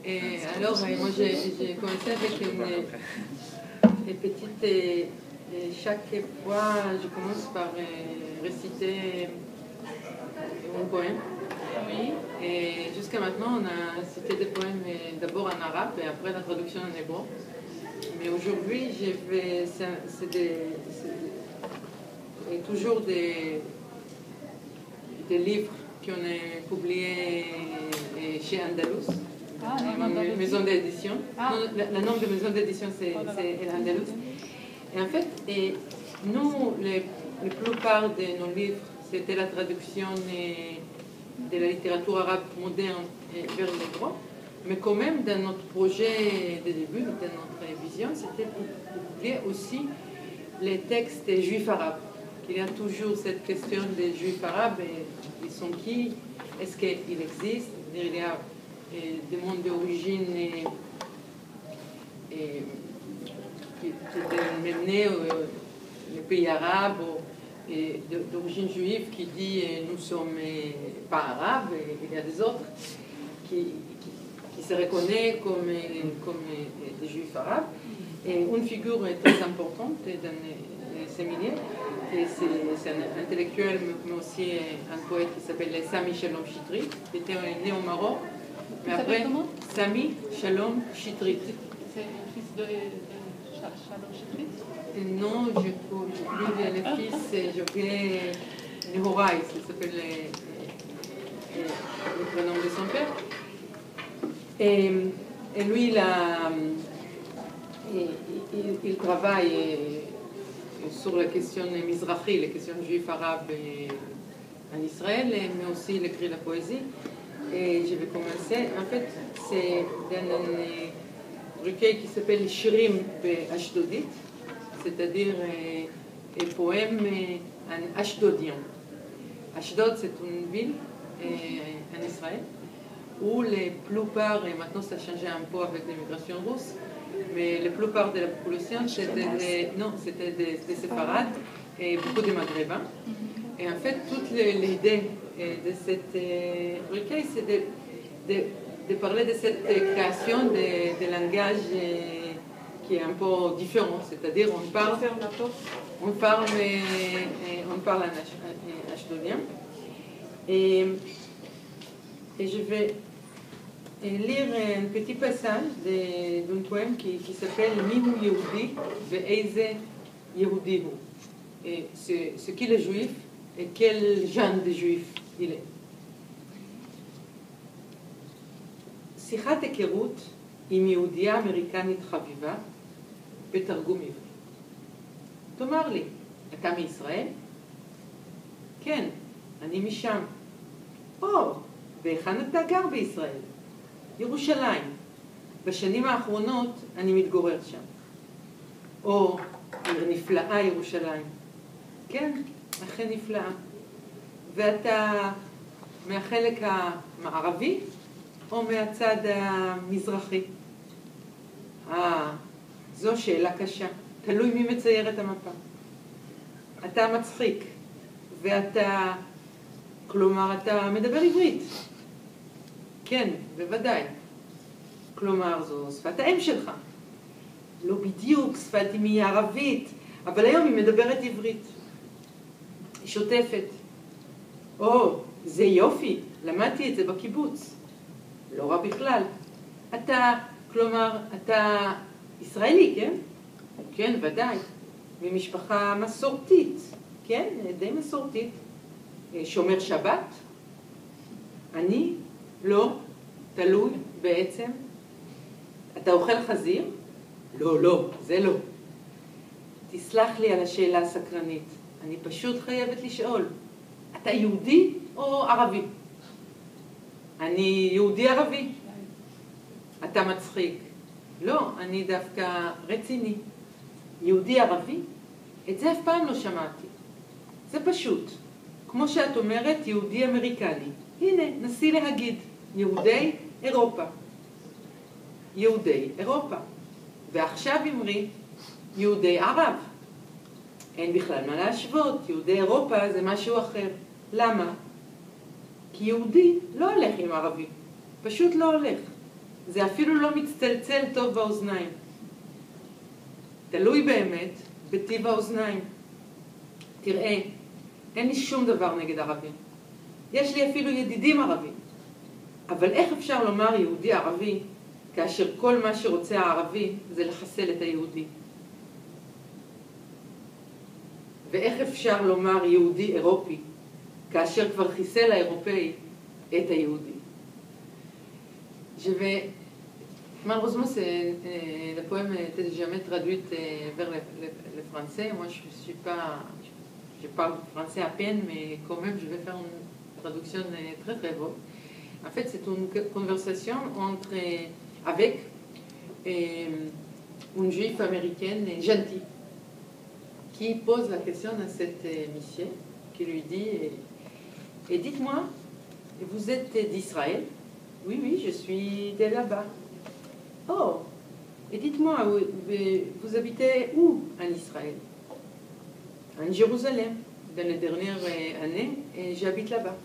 Moi j'ai commencé avec une petite... chaque fois, je commence par réciter un poème. Oui. Et jusqu'à maintenant, on a cité des poèmes d'abord en arabe et après la traduction en hébreu. Mais aujourd'hui, c'est toujours des livres qui ont été publiés chez Andalus. Une maison d'édition. Le nom de maison d'édition, c'est Andalus. Et en fait, nous, la plupart de nos livres, c'était la traduction de la littérature arabe moderne vers le droit. Mais quand même, dans notre projet de début, dans notre vision, c'était pour publier aussi les textes juifs arabes. Il y a toujours cette question des juifs arabes, et ils sont qui? Est-ce qu'ils existent? Il y a des mondes d'origine qui étaient menés les pays arabes d'origine juive qui dit nous sommes pas arabes, et il y a des autres qui se reconnaissent comme des juifs arabes. Et une figure très importante dans ces milieux, c'est un intellectuel mais aussi un poète qui s'appelle Sami Shalom Chitrit, qui était né au Maroc. Mais après, Sami Shalom Chitrit. C'est le fils de Shalom Chitrit? Non, le fils, j'ai oublié Nehorai, ça s'appelle le prénom de son père. Et lui, il travaille sur la question mizrahi, la question juive arabe en Israël, mais aussi il écrit la poésie. Et je vais commencer. En fait, c'est dans un recueil qui s'appelle Shirim Ashdodit, c'est-à-dire un poème en ashdodien. Ashdod, c'est une ville en Israël où la plupart, et maintenant ça a changé un peu avec l'immigration russe, mais la plupart de la population, c'était des séfarades et beaucoup de maghrébins. Et en fait, toute l'idée de cette recueil, c'est de parler de cette création de langage qui est un peu différent. C'est-à-dire, on parle en ashdodien. Et je vais lire un petit passage d'un poème qui s'appelle Mihu Yehudi ve'eize Yehudi hu. Et c'est ce qu'il est juif et quel genre de juif il est. שיחת היכרות עם יהודייה אמריקנית חביבה בתרגום עברי. תאמר לי, אתה מישראל? כן, אני משם. והיכן אתה גר בישראל? ירושלים. בשנים האחרונות אני מתגורר שם. עיר נפלאה ירושלים. כן, אכן נפלאה. ואתה מהחלק המערבי או מהצד המזרחי? זו שאלה קשה. תלוי מי מצייר את המפה. אתה מצחיק, כלומר, אתה מדבר עברית. כן, בוודאי. כלומר, זו שפת האם שלך. לא בדיוק, שפת אמי היא ערבית, אבל היום היא מדברת עברית. היא שוטפת. זה יופי, למדתי את זה בקיבוץ. לא רע בכלל. אתה ישראלי, כן? כן, ודאי. ממשפחה מסורתית, כן? די מסורתית. שומר שבת? אני? לא. תלוי בעצם. אתה אוכל חזיר? לא, זה לא. תסלח לי על השאלה הסקרנית. אני פשוט חייבת לשאול. אתה יהודי או ערבי? אני יהודי ערבי. אתה מצחיק. לא, אני דווקא רציני. יהודי ערבי? את זה אף פעם לא שמעתי. זה פשוט. כמו שאת אומרת, יהודי אמריקני. הנה, נסי להגיד, יהודי אירופה. יהודי אירופה. ועכשיו אמרי, יהודי ערב. אין בכלל מה להשוות, יהודי אירופה זה משהו אחר. למה? כי יהודי לא הולך עם ערבי. פשוט לא הולך. זה אפילו לא מצטלצל טוב באוזניים. תלוי באמת בטיב האוזניים. תראה, אין לי שום דבר נגד ערבים. יש לי אפילו ידידים ערבים. אבל איך אפשר לומר יהודי ערבי, כאשר כל מה שרוצה הערבי זה לחסל את היהודי? ואיך אפשר לומר יהודי אירופי, כאשר כבר חיסל האירופאי את היהודי? Je vais, malheureusement, la poème n'était jamais traduite vers le français. Moi, je parle français à peine, mais quand même, je vais faire une traduction très très bonne. En fait, c'est une conversation avec une juive américaine gentille qui pose la question à cette monsieur, qui lui dit et dites-moi, vous êtes d'Israël? Oui, oui, je suis de là-bas. Oh, et dites-moi, vous habitez où en Israël? En Jérusalem. Dans les dernières années, j'habite là-bas.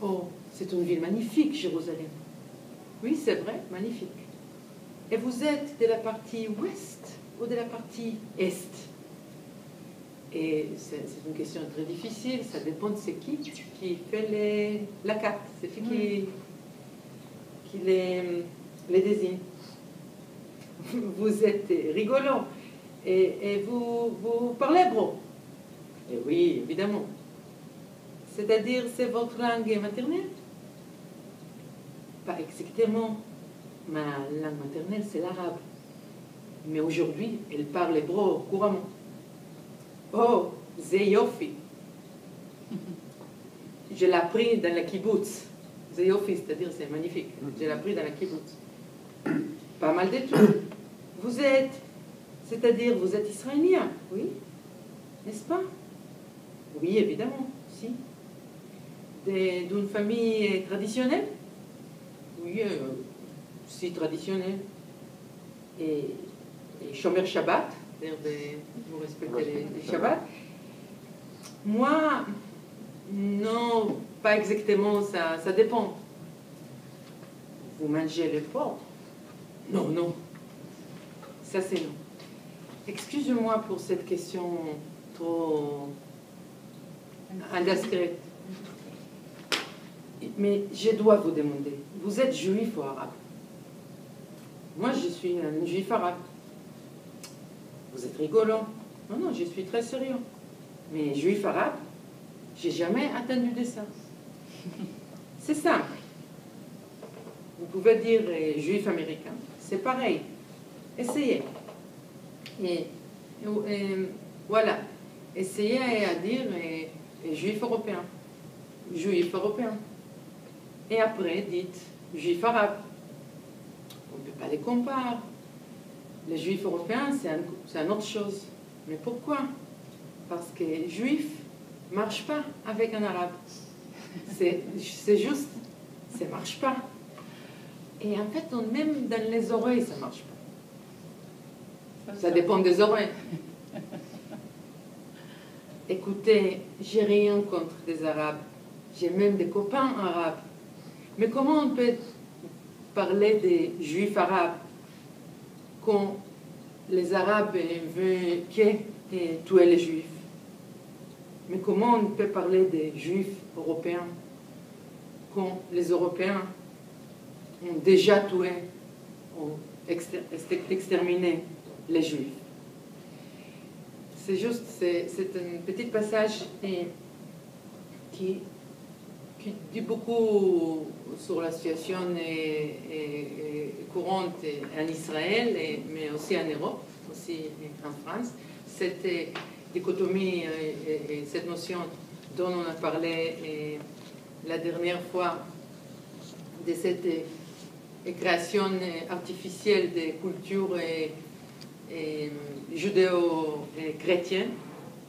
Oh, c'est une ville magnifique, Jérusalem. Oui, c'est vrai, magnifique. Et vous êtes de la partie ouest ou de la partie est? Et c'est une question très difficile, ça dépend de c'est qui fait la carte, c'est qui les désigne. Vous êtes rigolo et vous parlez hébreu. Et oui, évidemment. C'est-à-dire, c'est votre langue maternelle? Pas exactement. Ma langue maternelle, c'est l'arabe. Mais aujourd'hui, elle parle hébreu couramment. Oh, זה יופי. Je l'ai appris dans la kibbutz. זה יופי, c'est-à-dire c'est magnifique. Je l'ai appris dans la kibbutz. Pas mal de tout. Vous êtes, c'est-à-dire vous êtes israélien, oui? N'est-ce pas? Oui, évidemment, si. D'une famille traditionnelle? Oui, si traditionnelle. Et Shomer Shabbat, c'est-à-dire vous respectez les Shabbats. Moi, non, pas exactement, ça dépend. Vous mangez le porc? Non, non. Ça, c'est non. Excusez-moi pour cette question trop indiscrète. Mais je dois vous demander, vous êtes juif ou arabe? Moi, je suis un juif arabe. Vous êtes rigolant. Non, non, je suis très sérieux. Mais juif arabe, j'ai jamais entendu de ça. C'est simple. Vous pouvez dire juif américain, c'est pareil. Essayez. Et voilà. Essayez à dire juif européen. Juif européen. Et après, dites juif arabe. On ne peut pas les comparer. Les juifs européens, c'est une autre chose. Mais pourquoi? Parce que juif ne marche pas avec un arabe. C'est juste, ça ne marche pas. Et en fait, même dans les oreilles, ça ne marche pas. Ça dépend des oreilles. Écoutez, j'ai rien contre des arabes. J'ai même des copains arabes. Mais comment on peut parler des juifs arabes quand les arabes veulent tuer les juifs? Mais comment on peut parler des juifs européens quand les Européens ont déjà tué, ont exterminé les juifs? C'est juste, c'est un petit passage qui dit beaucoup sur la situation courante en Israël, mais aussi en Europe, aussi en France. Cette dichotomie et cette notion dont on a parlé la dernière fois, de cette création artificielle des cultures judéo-chrétiennes,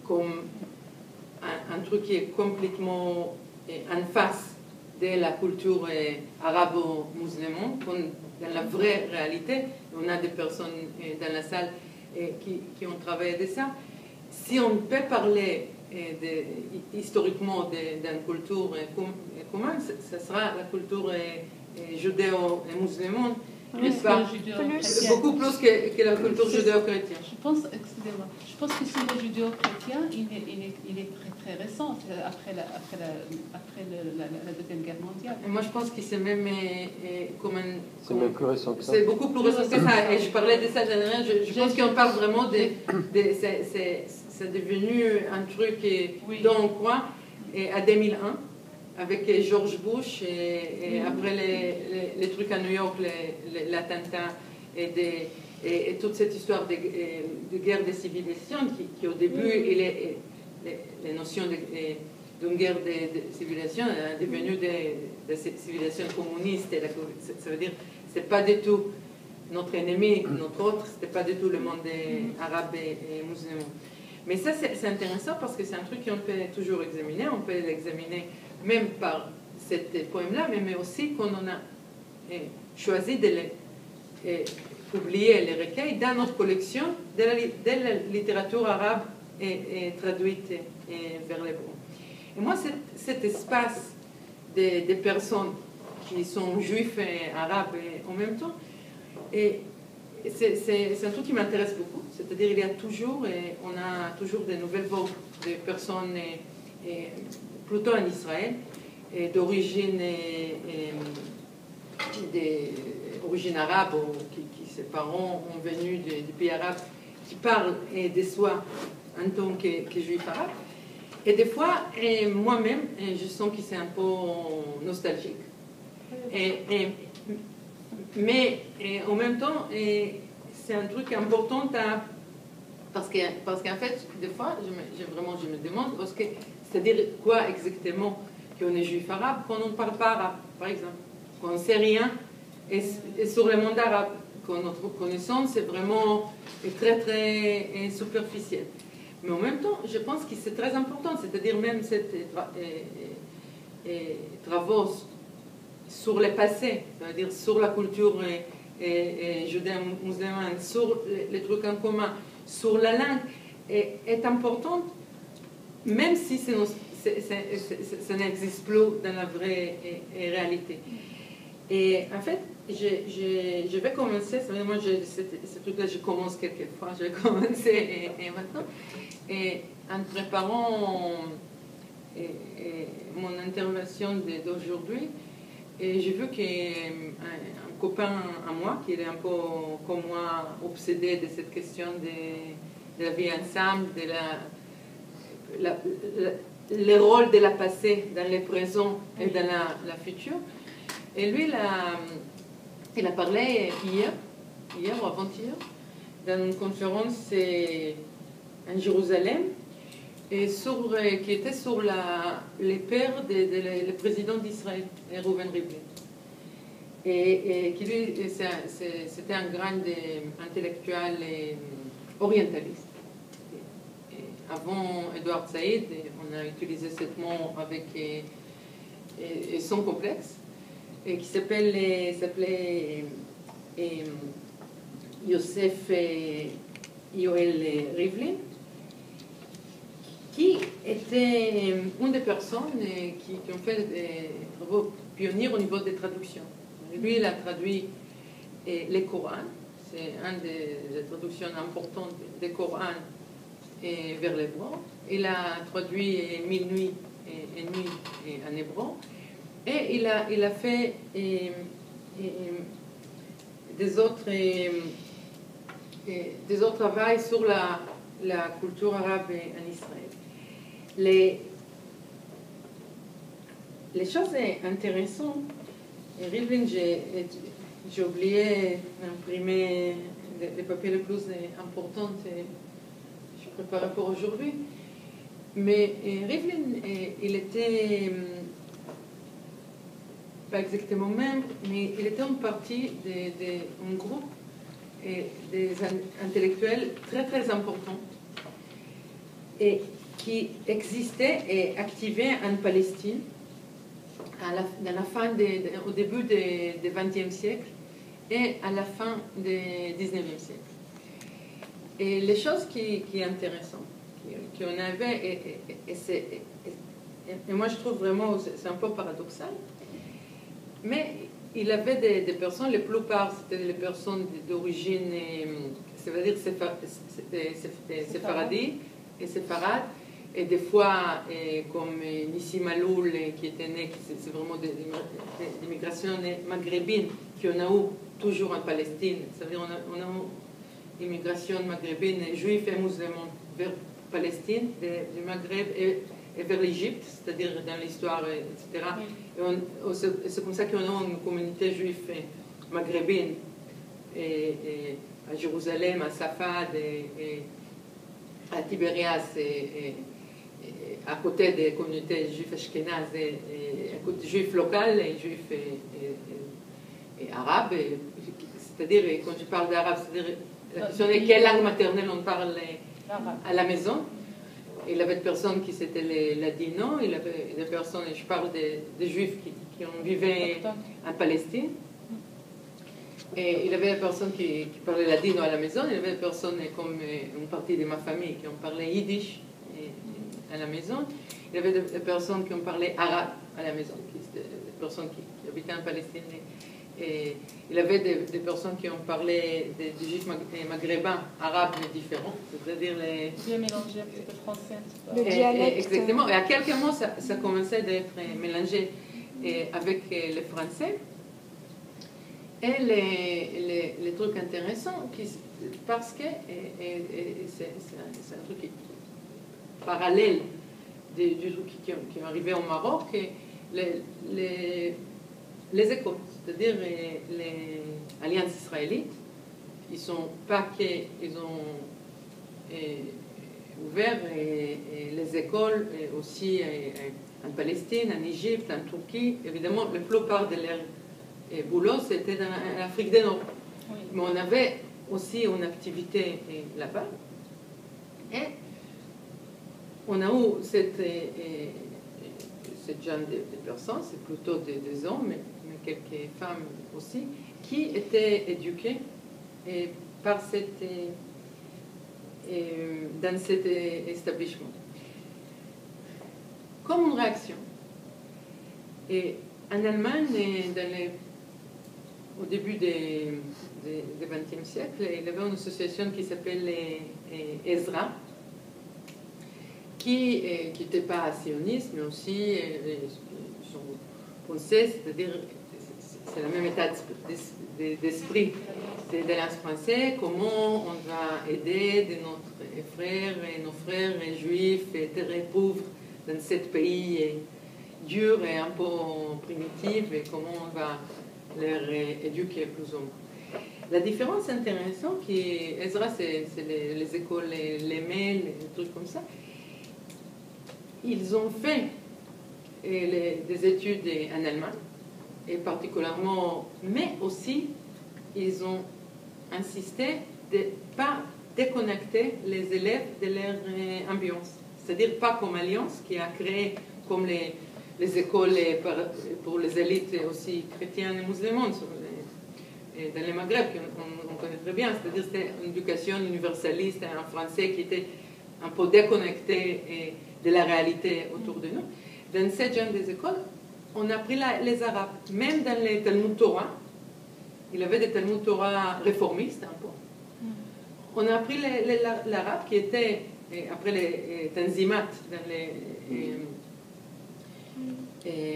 comme un truc qui est complètement en face de la culture arabo-musulmane, dans la vraie réalité. On a des personnes dans la salle qui ont travaillé de ça. Si on peut parler historiquement d'une culture commune, ce sera la culture judéo-musulmane, Plus pas que judéo-chrétien. beaucoup plus que la culture judéo-chrétienne. Je pense, excusez-moi, je pense que sur le judéo-chrétien, il est très, très récent, après la Deuxième Guerre mondiale. Et moi, je pense que c'est même C'est même plus récent que ça. C'est beaucoup plus récent que ça. Et je parlais de ça dernièrement. Je pense qu'on parle vraiment c'est devenu un truc dont on croit à 2001, avec George Bush et après les trucs à New York, l'attentat et toute cette histoire de guerre des civilisations qui au début, les notions d'une guerre des civilisations est devenue des civilisations communistes. Ça veut dire c'est pas du tout notre ennemi, notre autre, c'était pas du tout le monde arabe et musulman. Mais ça, c'est intéressant parce que c'est un truc qu'on peut toujours examiner. On peut l'examiner même par ce poème-là, mais aussi quand on a choisi de publier les recueils dans notre collection de la littérature arabe et traduite vers l'hébreu. Et moi, cet espace des personnes qui sont juifs et arabes en même temps, c'est un truc qui m'intéresse beaucoup. C'est-à-dire il y a toujours, on a toujours des nouvelles voix de personnes plutôt en Israël, d'origine arabe, qui ses parents ont venu du pays arabe, qui parlent de soi en tant que juif arabe. Et des fois, moi-même, je sens que c'est un peu nostalgique. Mais en même temps, c'est un truc important parce qu'en fait, des fois, je me demande, c'est-à-dire quoi exactement qu'on est juif arabe quand on ne parle pas arabe, par exemple, quand on ne sait rien et sur le monde arabe, quand notre connaissance est vraiment très, très superficielle. Mais en même temps, je pense que c'est très important, c'est-à-dire même ces travaux sur le passé, c'est-à-dire sur la culture judéo-musulmane, sur les trucs en commun, sur la langue, est important, même si ça n'existe plus dans la vraie réalité. Et en fait, je vais commencer, moi, ce truc-là, je commence quelquefois, je vais commencer maintenant, et en préparant mon intervention d'aujourd'hui, et j'ai vu qu'un copain à moi, qui est un peu comme moi, obsédé de cette question de la vie ensemble, de le rôle de la passé dans le présent et dans la future. Et lui, il a parlé hier ou avant-hier, dans une conférence en Jérusalem, qui était sur les pères du président d'Israël, Reuven Rivlin. Et qui lui, c'était un grand intellectuel orientaliste. Avant Edouard Saïd, on a utilisé ce mot avec son complexe, et qui s'appelait Yosef Yoel Rivlin, qui était une des personnes qui ont fait des travaux pionniers au niveau des traductions. Lui, il a traduit le Coran, c'est une des traductions importantes du Coran vers l'hébreu. Il a traduit Mille nuits et nuits en hébreu. Et il a fait des autres travaux sur la culture arabe en Israël. Les choses intéressantes, Rivlin, j'ai oublié d'imprimer les papiers les plus importants que je préparais pour aujourd'hui. Mais Rivlin, il était pas exactement membre, mais il était une partie d'un groupe des intellectuels très très importants et qui existait et activait en Palestine au début du XXe siècle et à la fin du XIXe siècle. Et les choses qui sont intéressantes, qu'on avait, et moi je trouve vraiment, c'est un peu paradoxal, mais il avait des personnes, la plupart c'était les personnes d'origine, ça veut dire séfaradie et séfarade, et des fois, comme Nissim Maloul, qui était né, c'est vraiment des migrations maghrébines, qu'on a eu toujours en Palestine. Ça veut dire on a eu immigration maghrébine, juifs et musulmans vers Palestine, du Maghreb et vers l'Égypte, c'est-à-dire dans l'histoire, etc. Et c'est comme ça qu'on a une communauté juive maghrébine à Jérusalem, à Safad, et à Tibérias, et à côté des communautés juives ashkénazes, à côté juifs locaux et juifs et arabes. C'est-à-dire, quand je parle d'arabe, c'est-à-dire la question est quelle langue maternelle on parle à la maison. Il y avait des personnes qui c'était les ladinos, il y avait des personnes, je parle des juifs qui ont vécu en Palestine. Et il y avait des personnes qui parlaient ladino à la maison, il y avait des personnes comme une partie de ma famille qui ont parlé yiddish à la maison. Il y avait des personnes qui ont parlé arabe à la maison, des personnes qui habitaient en Palestine. Et il y avait des personnes qui ont parlé des juifs maghrébins, arabes, mais différents. C'est-à-dire les... Bien mélangé un petit peu français. Le dialecte. Exactement. Et à quelques moments, ça commençait d'être mélangé avec les Français. Et les trucs intéressants, parce que c'est un truc parallèle du truc qui est arrivé au Maroc, les écoles, c'est-à-dire les alliances israélites, ils sont pas qu'ils ont ouvert les écoles aussi en Palestine, en Égypte, en Turquie. Évidemment, la plupart de leurs boulot, c'était en Afrique du Nord. Oui. Mais on avait aussi une activité là-bas. Et on a eu cette genre de personnes, c'est plutôt des hommes, mais quelques femmes aussi, qui étaient éduquées par dans cet établissement. Comme une réaction. Et en Allemagne, au début du XXe siècle, il y avait une association qui s'appelle Ezra, qui n'était pas sioniste, mais aussi français, c'est-à-dire c'est le même état d'esprit de l'Alliance française, comment on va aider nos frères juifs très pauvres dans ce pays dur et un peu primitif, et comment on va les éduquer plus ou moins. La différence intéressante, Ezra, c'est les écoles, les mails, les trucs comme ça. Ils ont fait des études en Allemagne, et particulièrement, mais aussi, ils ont insisté de ne pas déconnecter les élèves de leur ambiance. C'est-à-dire pas comme Alliance, qui a créé comme les écoles pour les élites aussi chrétiennes et musulmanes dans le Maghreb, qu'on connaît très bien. C'est-à-dire c'était une éducation universaliste en français qui était un peu déconnectée de la réalité autour de nous. Dans ce genre des écoles, on a pris les Arabes. Même dans les Talmud Torah, il y avait des Talmud Torah réformistes un peu. On a pris l'arabe qui était, après les Tanzimat, dans les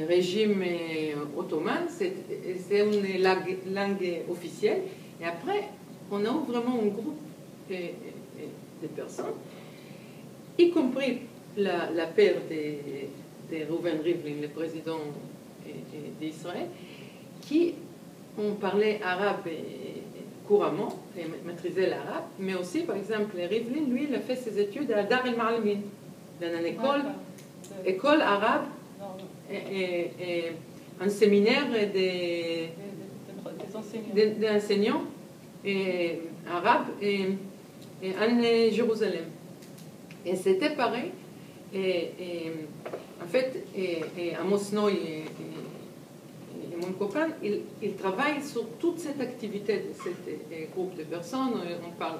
régime ottoman, c'est une langue officielle. Et après, on a eu vraiment un groupe de personnes, y compris la père de Reuven Rivlin, le président d'Israël, qui ont parlé arabe couramment et maîtrisait l'arabe, mais aussi, par exemple, Rivlin, lui, il a fait ses études à Dar el-Ma'almin, dans une école arabe, et un séminaire d'enseignants arabes en Jérusalem. Et c'était pareil. En fait, Amos Noy et mon copain, ils travaillent sur toute cette activité de ce groupe de personnes. On parle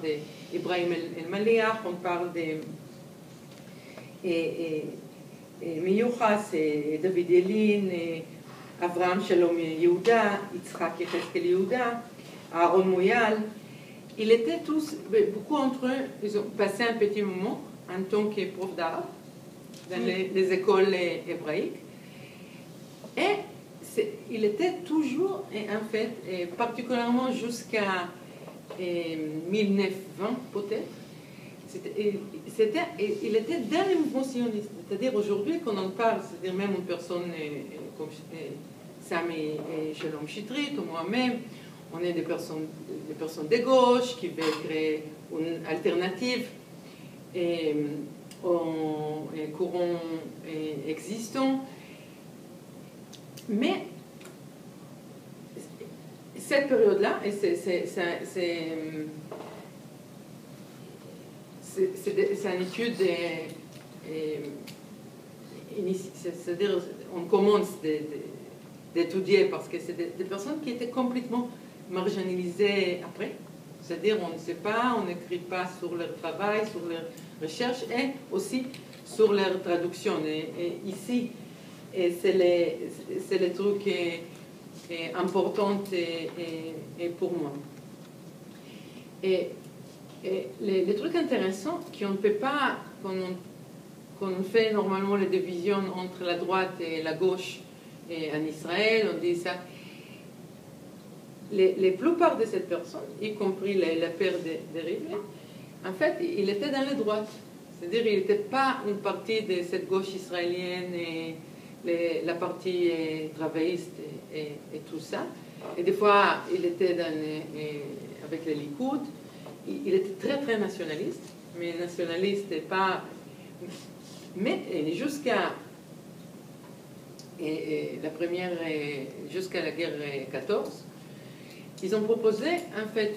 d'Ibrahim El-Maliach, on parle de Miyuchas et David Elin Avraham Shalom Yehuda, Yitzhak Yecheskel Yehuda, Aaron Moyal. Ils étaient tous, beaucoup d'entre eux, ils ont passé un petit moment en tant que prof d'arabe dans les écoles hébraïques. Et il était toujours, et en fait, et particulièrement jusqu'à 1920 peut-être, il était dans le mouvement sioniste. C'est-à-dire aujourd'hui, quand on parle, c'est-à-dire même une personne comme Sam et Shalom Chitrit, ou moi-même, on est des personnes de gauche qui veulent créer une alternative au courant existant. Mais cette période-là, et c'est une étude, c'est-à-dire on commence d'étudier parce que c'est des personnes qui étaient complètement marginalisées après. C'est-à-dire on ne sait pas, on n'écrit pas sur leur travail, sur leur recherche et aussi sur leur traduction. Et ici, c'est les trucs importants pour moi. Et les trucs intéressants qu'on ne peut pas, quand on fait normalement les divisions entre la droite et la gauche en Israël, on dit ça. Les plupart de ces personnes, y compris la paire de Rivlin, en fait, il était dans la droite. C'est-à-dire qu'il n'était pas une partie de cette gauche israélienne et la partie travailliste et tout ça. Et des fois, il était avec les Likoud. Il était très, très nationaliste, mais nationaliste et pas... Mais jusqu'à la première, jusqu'à la guerre 14, ils ont proposé en fait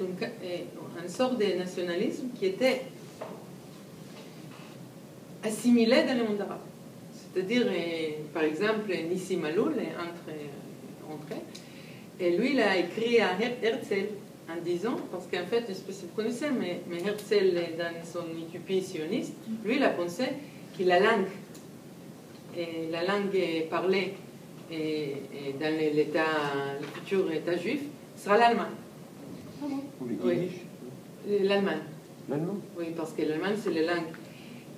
une sorte de nationalisme qui était assimilé dans le monde arabe. C'est-à-dire, par exemple, Nissim Maloul, entré, et lui, il a écrit à Herzl en disant, parce qu'en fait, je ne sais pas si vous connaissez, mais Herzl, dans son utopie sioniste, lui, il a pensé que la langue parlée dans le futur État juif sera l'allemand. Ah bon? Oui, l'allemand. L'allemand? Oui, parce que l'allemand, c'est la langue.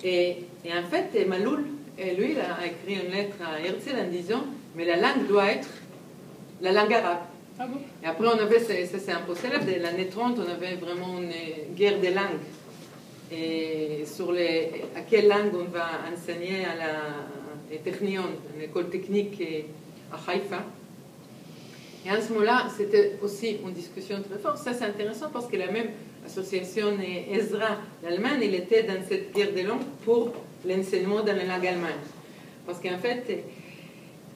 Et en fait, Maloul, lui, il a écrit une lettre à Herzl en disant, mais la langue doit être la langue arabe. Ah bon? Et après, on avait, ça c'est un peu célèbre, dès l'année 30, on avait vraiment une guerre des langues. Et sur à quelle langue on va enseigner à la Technion, l'école technique à Haïfa. Et à ce moment-là, c'était aussi une discussion très forte. Ça, c'est intéressant parce que la même association Ezra d'Allemagne, il était dans cette guerre des langues pour l'enseignement dans la langue allemande. Parce qu'en fait,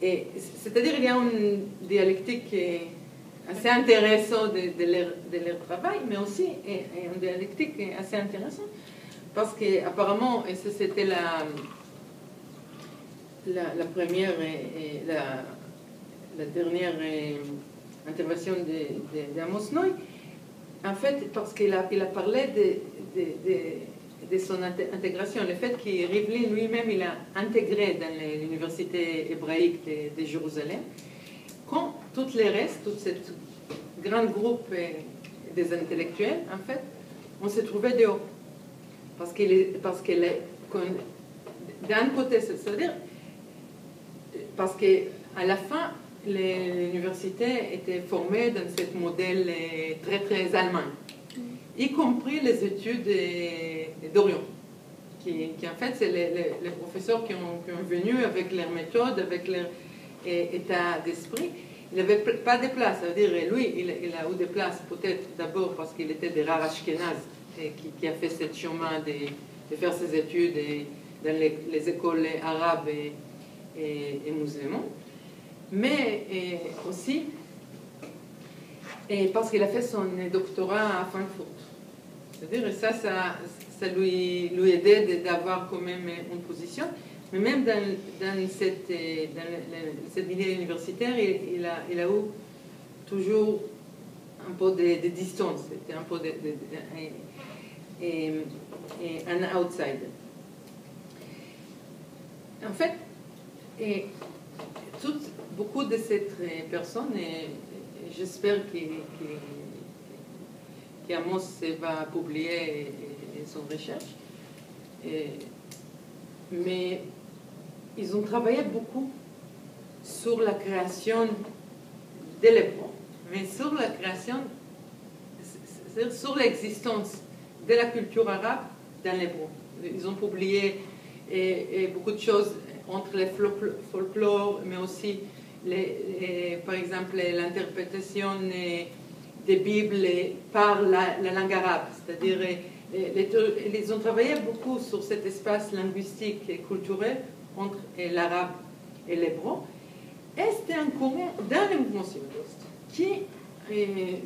c'est-à-dire qu'il y a une dialectique assez intéressante de leur travail, mais aussi une dialectique assez intéressante parce qu'apparemment, et ça c'était la première et la dernière intervention d'Amos Noy, en fait, parce qu'il a parlé de son intégration, le fait que Rivlin lui-même, il a intégré dans l'université hébraïque de Jérusalem, quand tous les restes, tout ce grand groupe des intellectuels, en fait, on se trouvait dehors. Parce que d'un côté, c'est-à-dire, parce qu'à la fin, l'université était formée dans ce modèle très, très allemand, y compris les études d'Orient, qui en fait, c'est les professeurs qui ont venu avec leur méthode, avec leur état d'esprit. Il n'avait pas de place, c'est-à-dire, lui, il a eu des places, peut-être d'abord parce qu'il était des rares Ashkénazes, qui a fait ce chemin de faire ses études dans les écoles arabes et musulmanes, mais aussi parce qu'il a fait son doctorat à Francfort. C'est-à-dire, ça lui aidait d'avoir quand même une position, mais même dans cette milieu universitaire, il a eu toujours un peu de distance, c'était un peu un outsider. En fait, beaucoup de ces personnes, et j'espère qu'Amos va publier son recherche, mais ils ont travaillé beaucoup sur la création de l'hébreu, mais sur la création, c'est-à-dire sur l'existence de la culture arabe dans l'hébreu. Ils ont publié beaucoup de choses entre les folklore, mais aussi, par exemple, l'interprétation des Bibles par la langue arabe. C'est-à-dire, ils ont travaillé beaucoup sur cet espace linguistique et culturel entre l'arabe et l'hébreu. Et c'était un courant dans le mouvement sioniste qui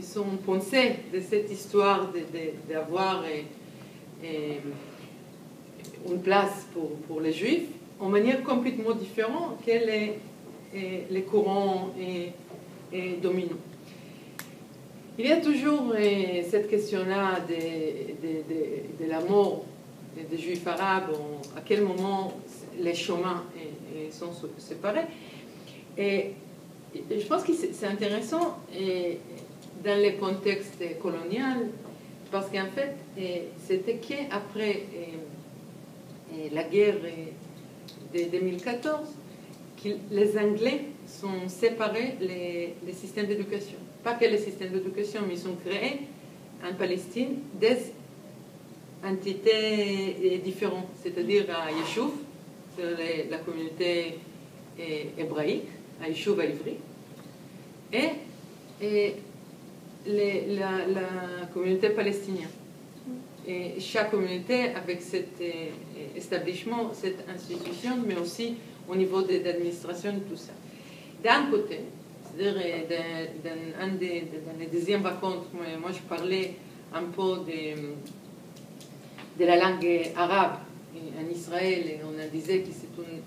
sont pensés de cette histoire d'avoir une place pour les Juifs en manière complètement différente que les courants dominants. Il y a toujours cette question-là de la mort des Juifs arabes, à quel moment les chemins sont séparés. Et je pense que c'est intéressant dans le contexte colonial, parce qu'en fait, c'était qu'après la guerre de 2014 que les Anglais sont séparés les systèmes d'éducation. Pas que les systèmes d'éducation, mais ils ont créé en Palestine des entités différentes, c'est-à-dire à Yeshuv, c'est la communauté hébraïque, à Yeshuv à Ivry, et la communauté palestinienne. Et chaque communauté avec cet établissement, cette institution, mais aussi au niveau de l'administration, tout ça. D'un côté, c'est-à-dire dans les deuxièmes rencontres, moi je parlais un peu de la langue arabe en Israël, et on a disait que c'est une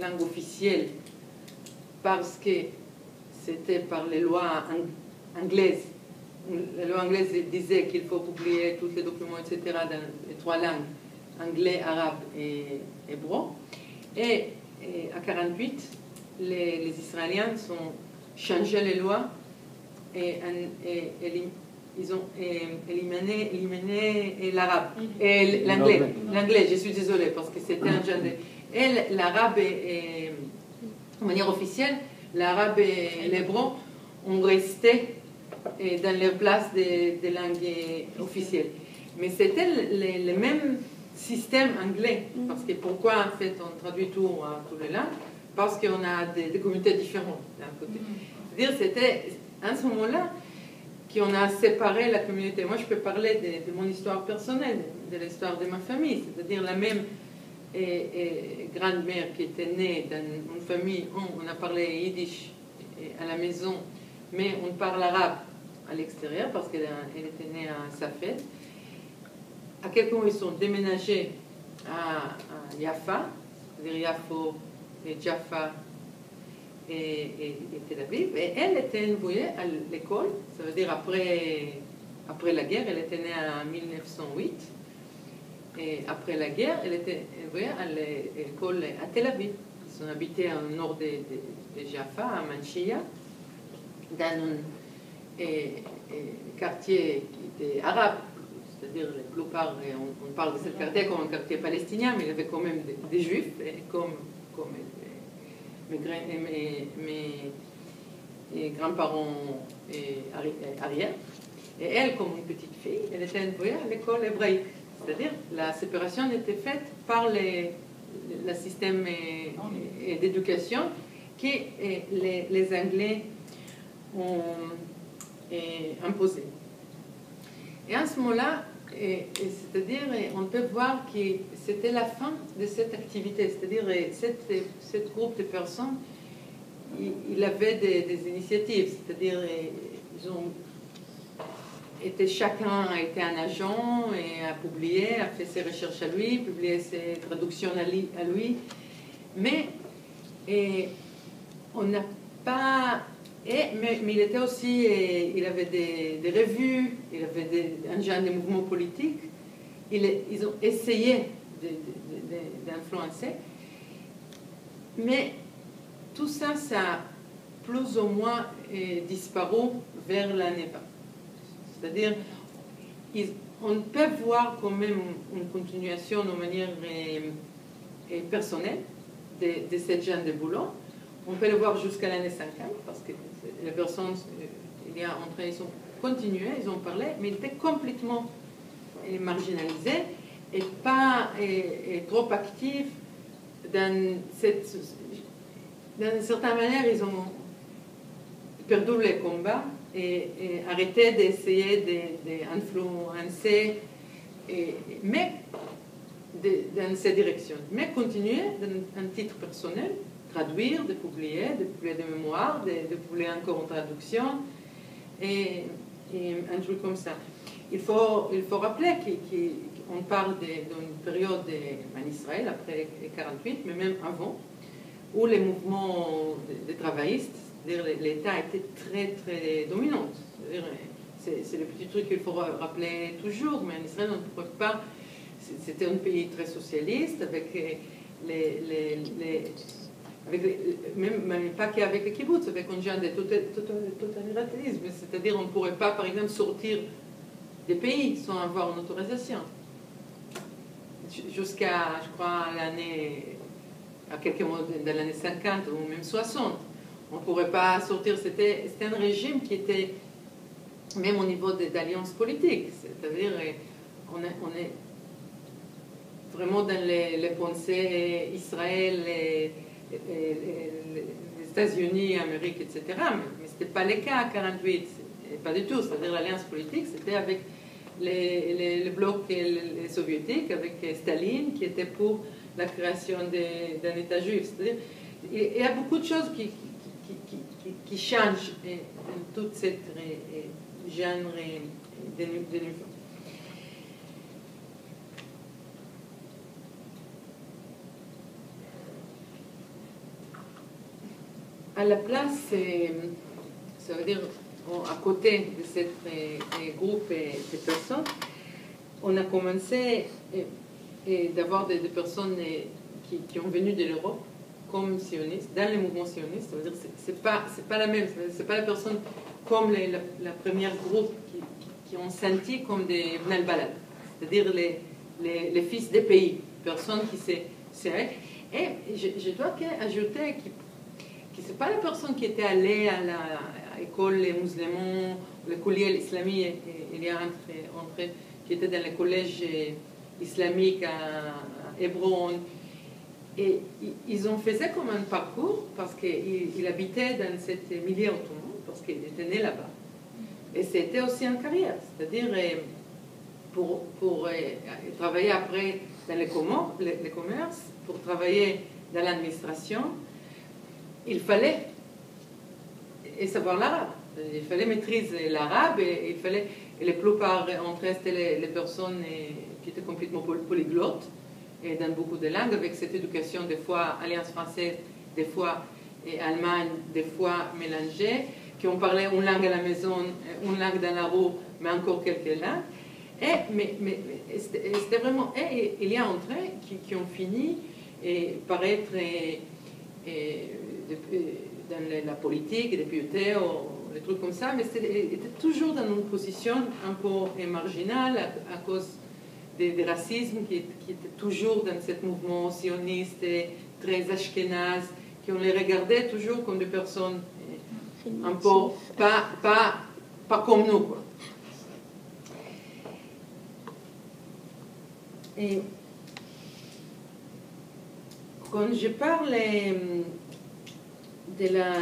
langue officielle parce que c'était par les lois anglaises. La loi anglaise disait qu'il faut publier tous les documents, etc., dans les trois langues, anglais, arabe et hébreu. Et à 1948, les Israéliens ont changé les lois et ils ont éliminé l'arabe, l'anglais, je suis désolée, parce que c'était un genre de... Et l'arabe, de manière officielle, l'arabe et l'hébreu ont resté dans leur place de langue officielle. Mais c'était le même système anglais, parce que pourquoi en fait on traduit tout à toutes les langues? Parce qu'on a des communautés différentes d'un côté. C'est-à-dire c'était à ce moment-là qu'on a séparé la communauté. Moi je peux parler de mon histoire personnelle, de l'histoire de ma famille, c'est-à-dire la même grand-mère qui était née dans une famille où on a parlé yiddish à la maison, mais on parle arabe à l'extérieur parce qu'elle était née à Safed. À quel point ils sont déménagés à Jaffa, c'est-à-dire Yafo et Jaffa et Tel Aviv, et elle était envoyée à l'école, ça veut dire après la guerre, elle était née en 1908, et après la guerre, elle était envoyée à l'école à Tel Aviv. Ils ont habité au nord de Jaffa, à Manchia, dans un quartier qui était arabe, c'est-à-dire la plupart, on parle de ce quartier comme un quartier palestinien, mais il y avait quand même des juifs, comme mes grands-parents arrière. Et elle, comme une petite fille, elle était envoyée à l'école hébraïque. C'est-à-dire la séparation était faite par le système d'éducation que les Anglais ont imposé. Et à ce moment-là, c'est-à-dire, on peut voir que c'était la fin de cette activité, c'est-à-dire cette groupe de personnes, il avait des initiatives, c'est-à-dire ils ont chacun a été un agent et a publié, a fait ses recherches à lui, publié ses traductions à lui, mais on n'a pas... Mais il était aussi, il avait des revues, il avait un genre de mouvement politique. Ils ont essayé d'influencer, mais tout ça, ça a plus ou moins disparu vers l'année passée. C'est-à-dire, on peut voir quand même une continuation de manière personnelle de ce genre de boulot. On peut le voir jusqu'à l'année 50, parce que les personnes, il y a entré, ils ont continué, ils ont parlé, mais ils étaient complètement marginalisés et pas trop actifs dans cette... D'une certaine manière, ils ont perdu le combat et arrêté d'essayer d'influencer, mais dans cette direction. Mais continuer dans un titre personnel, traduire, de publier des mémoires, de publier encore une traduction, et un truc comme ça. Il faut rappeler qu'on parle d'une période en Israël, après 1948, mais même avant, où les mouvements des travaillistes, c'est-à-dire l'État était très, très dominant. C'est le petit truc qu'il faut rappeler toujours, mais en Israël, on ne pouvait pas... C'était un pays très socialiste, avec même pas qu'avec les kibbutz, avec un genre de totalitarisme. C'est-à-dire qu'on ne pourrait pas, par exemple, sortir des pays sans avoir une autorisation. Jusqu'à, je crois, à quelques mois de l'année 50 ou même 60. On ne pourrait pas sortir. C'était un régime qui était, même au niveau d'alliances politiques, c'est-à-dire on est vraiment dans les pensées Israël, les États-Unis, Amérique, etc. Mais ce n'était pas le cas en 1948, pas du tout. C'est-à-dire l'alliance politique, c'était avec le bloc soviétique, avec Staline, qui était pour la création d'un État juif. C'est-à-dire, il y a beaucoup de choses qui changent dans toute cette genre d'uniforme. À la place, ça veut dire à côté de ce groupe de personnes, on a commencé d'avoir des personnes qui ont venu de l'Europe comme sionistes, dans les mouvements sionistes. Ça veut dire que c'est pas la même, c'est pas la personne comme la première groupe qui ont senti comme des Bnei Balad, c'est-à-dire les fils des pays, personnes qui s'est... Et je dois ajouter que c'est pas la personne qui était allée à l'école musulmane, l'école islamique, il y a entre qui était dans le collège islamique à Hébron. Et ils ont fait comme un parcours parce qu'il habitait dans ce milieu ottoman, parce qu'il était né là-bas. Et c'était aussi une carrière, c'est-à-dire pour travailler après dans le commerce, pour travailler dans l'administration, il fallait savoir l'arabe. Il fallait maîtriser l'arabe et la plupart entre eux étaient les personnes qui étaient complètement polyglottes et dans beaucoup de langues, avec cette éducation des fois Alliance française, des fois Allemagne, des fois mélangée, qui ont parlé une langue à la maison, une langue dans la rue, mais encore quelques langues. Mais c'était vraiment... Et il y a entre eux qui ont fini par être dans la politique, des députés, ou des trucs comme ça, mais c'était toujours dans une position un peu marginale à cause des racismes qui étaient toujours dans ce mouvement sioniste très ashkénaze, qu'on les regardait toujours comme des personnes un peu pas comme nous, quoi. Et quand je parle de la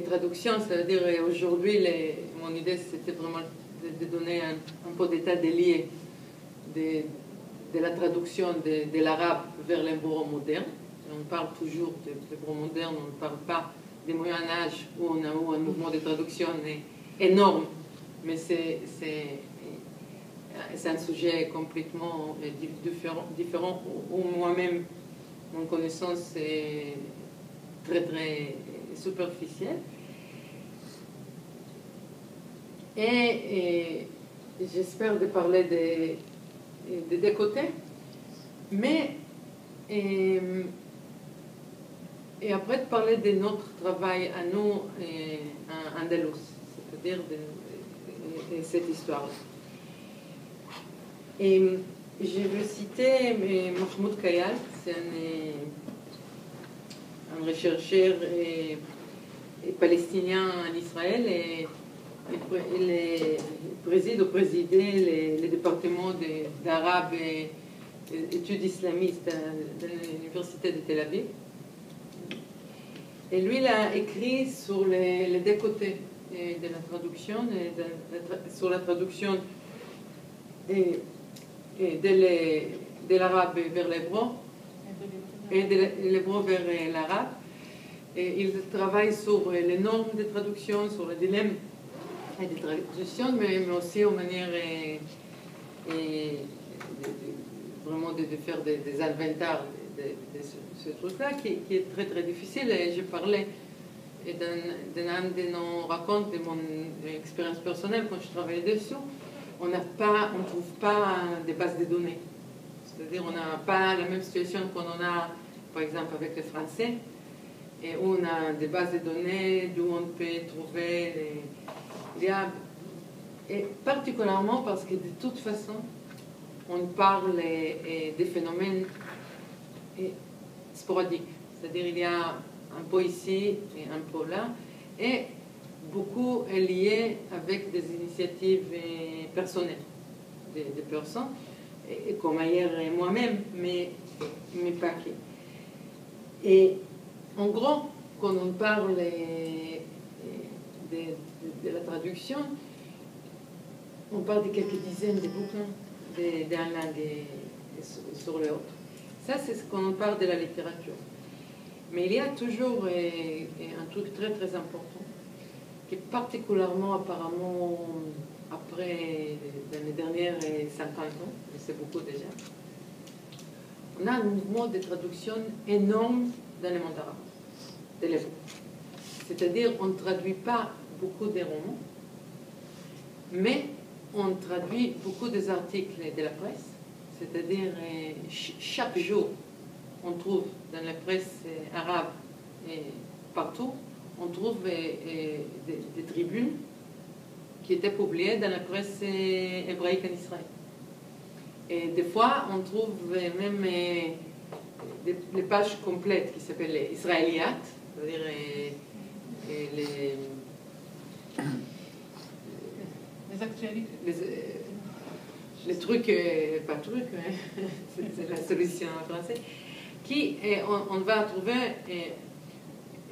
traduction, c'est-à-dire aujourd'hui, mon idée c'était vraiment de donner un peu d'état des liens de la traduction de l'arabe vers l'hébreu moderne. On parle toujours de l'hébreu moderne, on ne parle pas du Moyen-Âge où on a eu un mouvement de traduction énorme, mais c'est un sujet complètement différent où moi-même, mon connaissance est très très superficielle. Et j'espère de parler des deux côtés, mais Et après, de parler de notre travail à nous, en Andalous, c'est-à-dire de cette histoire-là. Et je veux citer Mahmoud Kayal, c'est un chercheur palestinien en Israël, et il préside ou présidait le département d'arabe et études islamistes de l'université de Tel Aviv. Et lui, il a écrit sur les deux côtés de la traduction, sur la traduction de l'arabe vers l'hébreu et de l'hébreu vers l'arabe. Et il travaille sur les normes de traduction, sur le dilemme de traduction, mais aussi aux manières vraiment de faire des inventaires de ce truc-là, qui est très très difficile. Et je parlais d'un de nos racontes de mon expérience personnelle quand je travaillais dessus. On ne trouve pas des bases de données. C'est-à-dire on n'a pas la même situation qu'on en a, par exemple, avec le français, et où on a des bases de données d'où on peut trouver et particulièrement parce que de toute façon, on parle des phénomènes sporadiques. C'est-à-dire il y a un peu ici et un peu là, et beaucoup est lié avec des initiatives personnelles des personnes, et comme ailleurs moi-même, mais pas que. Et en gros, quand on parle de la traduction, on parle de quelques dizaines de bouquins d'un langue sur l'autre. Ça, c'est ce qu'on parle de la littérature. Mais il y a toujours un truc très très important, qui est particulièrement apparemment après dans les dernières 50 ans, et c'est beaucoup déjà, on a un mouvement de traduction énorme dans le monde arabe, de l'hébreu. C'est-à-dire on ne traduit pas beaucoup de romans, mais on traduit beaucoup des articles de la presse, c'est-à-dire chaque jour on trouve dans la presse arabe et partout, on trouve des tribunes qui étaient publiées dans la presse hébraïque en Israël. Et des fois, on trouve même des pages complètes qui s'appellent les Israéliat, c'est-à-dire les actualités. Les trucs, pas trucs, c'est la solution en français, qui on va trouver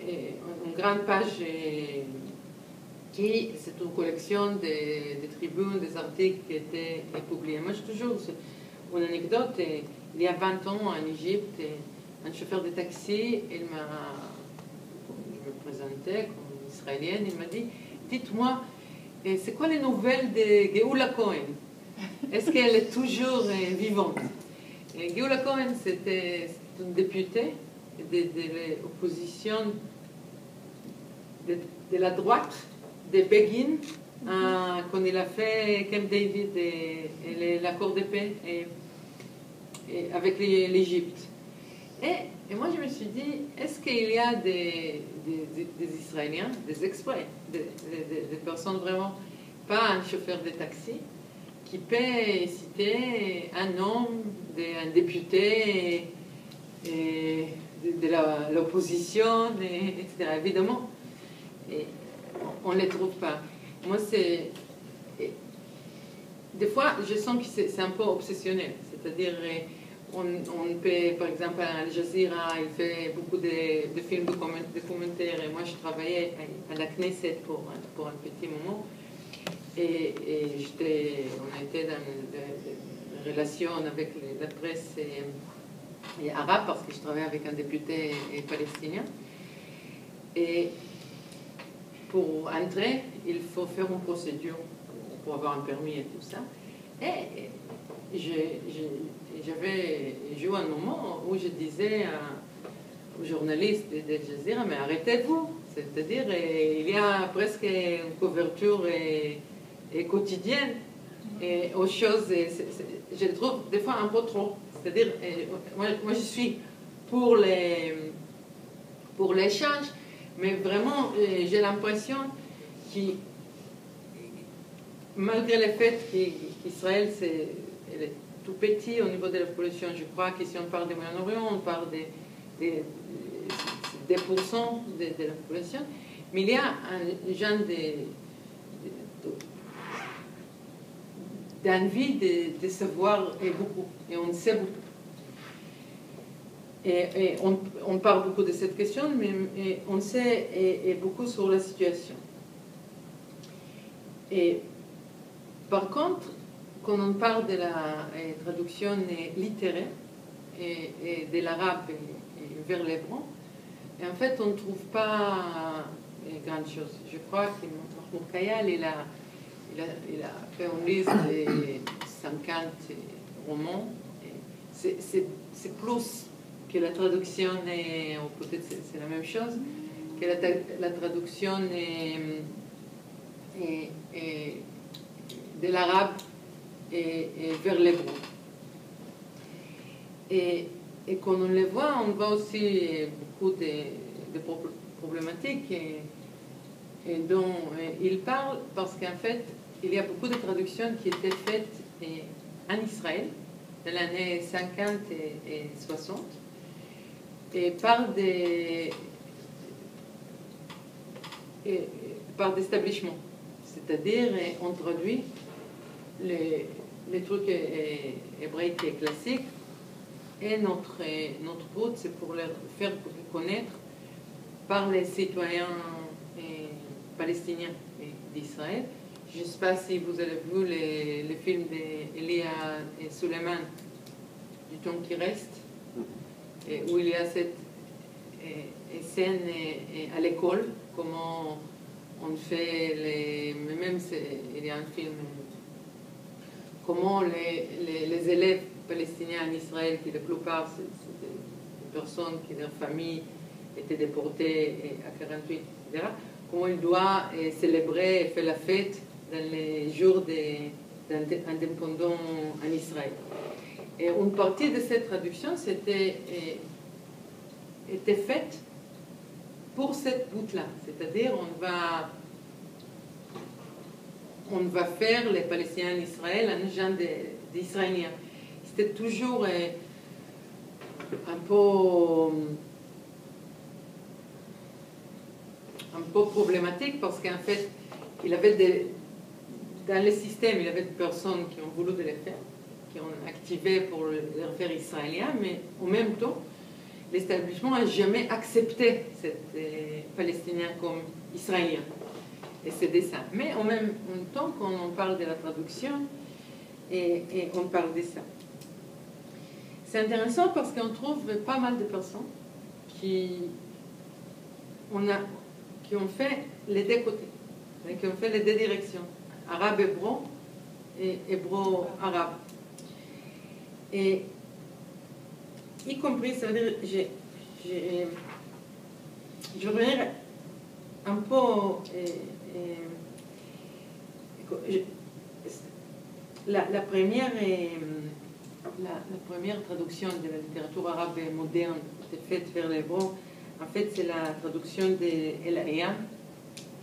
une grande page qui c'est une collection des tribunes, des articles qui étaient publiés. Moi, j'ai toujours une anecdote. Il y a 20 ans en Égypte, un chauffeur de taxi, je me présentais comme israélienne, il m'a dit, dites-moi, c'est quoi les nouvelles de Geoula Cohen? Est-ce qu'elle est toujours vivante? Et Geoula Cohen, c'était une députée de l'opposition de la droite de Begin quand il a fait Camp David et l'accord de paix avec l'Égypte. Et moi, je me suis dit, est-ce qu'il y a des Israéliens, des exprès, des personnes vraiment, pas un chauffeur de taxi, qui peut citer un nom d'un député de l'opposition, etc. Évidemment, on ne les trouve pas. Moi, c'est... Des fois, je sens que c'est un peu obsessionnel. C'est-à-dire, on peut, par exemple, à Al Jazeera, il fait beaucoup de films documentaires. Et moi, je travaillais à la Knesset pour un petit moment. Et on a été dans des relations avec la presse arabe, parce que je travaillais avec un député palestinien. Et pour entrer, il faut faire une procédure pour avoir un permis et tout ça. Et j'avais eu un moment où je disais aux journalistes d'Al Jazeera, mais arrêtez-vous. C'est-à-dire, il y a presque une couverture quotidienne et aux choses, je le trouve des fois un peu trop. C'est-à-dire, moi je suis pour pour l'échange, mais vraiment, j'ai l'impression que, malgré le fait qu'Israël est tout petit au niveau de la population, je crois que si on parle du Moyen-Orient, on parle des 10% de la population, mais il y a un genre d'envie de savoir et beaucoup, et on sait beaucoup. Et on parle beaucoup de cette question, mais on sait et beaucoup sur la situation. Et par contre, quand on parle de la traduction littéraire et de l'arabe vers l'hébreu, en fait, on ne trouve pas grand chose. Je crois que Mahmoud Kayal, il a fait une liste de 50 romans. C'est plus que la traduction, ou peut-être c'est la même chose, que la traduction de l'arabe vers l'hébreu. Et quand on les voit, on voit aussi beaucoup de problématiques dont il parle, parce qu'en fait, il y a beaucoup de traductions qui étaient faites en Israël, dans les années 50 et 60, et par des établissements. C'est-à-dire, on traduit les trucs hébraïques classiques, et notre but, c'est pour les faire connaître par les citoyens palestiniens d'Israël. Je ne sais pas si vous avez vu le film d'Elia et Suleiman, Du temps qui reste, où il y a cette scène à l'école, comment on fait même il y a un film, comment les élèves palestiniens en Israël, qui la plupart c'est des personnes qui leur famille étaient déportées à 48, etc., comment ils doivent célébrer et faire la fête dans les jours d'indépendance en Israël. Et une partie de cette traduction était faite pour cette but-là, c'est-à-dire on va faire les Palestiniens en Israël un genre d'Israéliens. C'était toujours un peu problématique, parce qu'en fait, il avait dans le système, il y avait des personnes qui ont voulu de les faire, qui ont activé pour les faire israéliens, mais en même temps, l'établissement n'a jamais accepté ces Palestiniens comme Israéliens. Et c'est ça. Mais en même temps, quand on parle de la traduction, et on parle de ça. C'est intéressant parce qu'on trouve pas mal de personnes qui ont fait les deux côtés, qui ont fait les deux directions, arabe-hébreu et hébreu-arabe. Et y compris, ça veut dire, je reviens un peu, la première traduction de la littérature arabe moderne faite vers l'hébreu, en fait, c'est la traduction de El Ayam,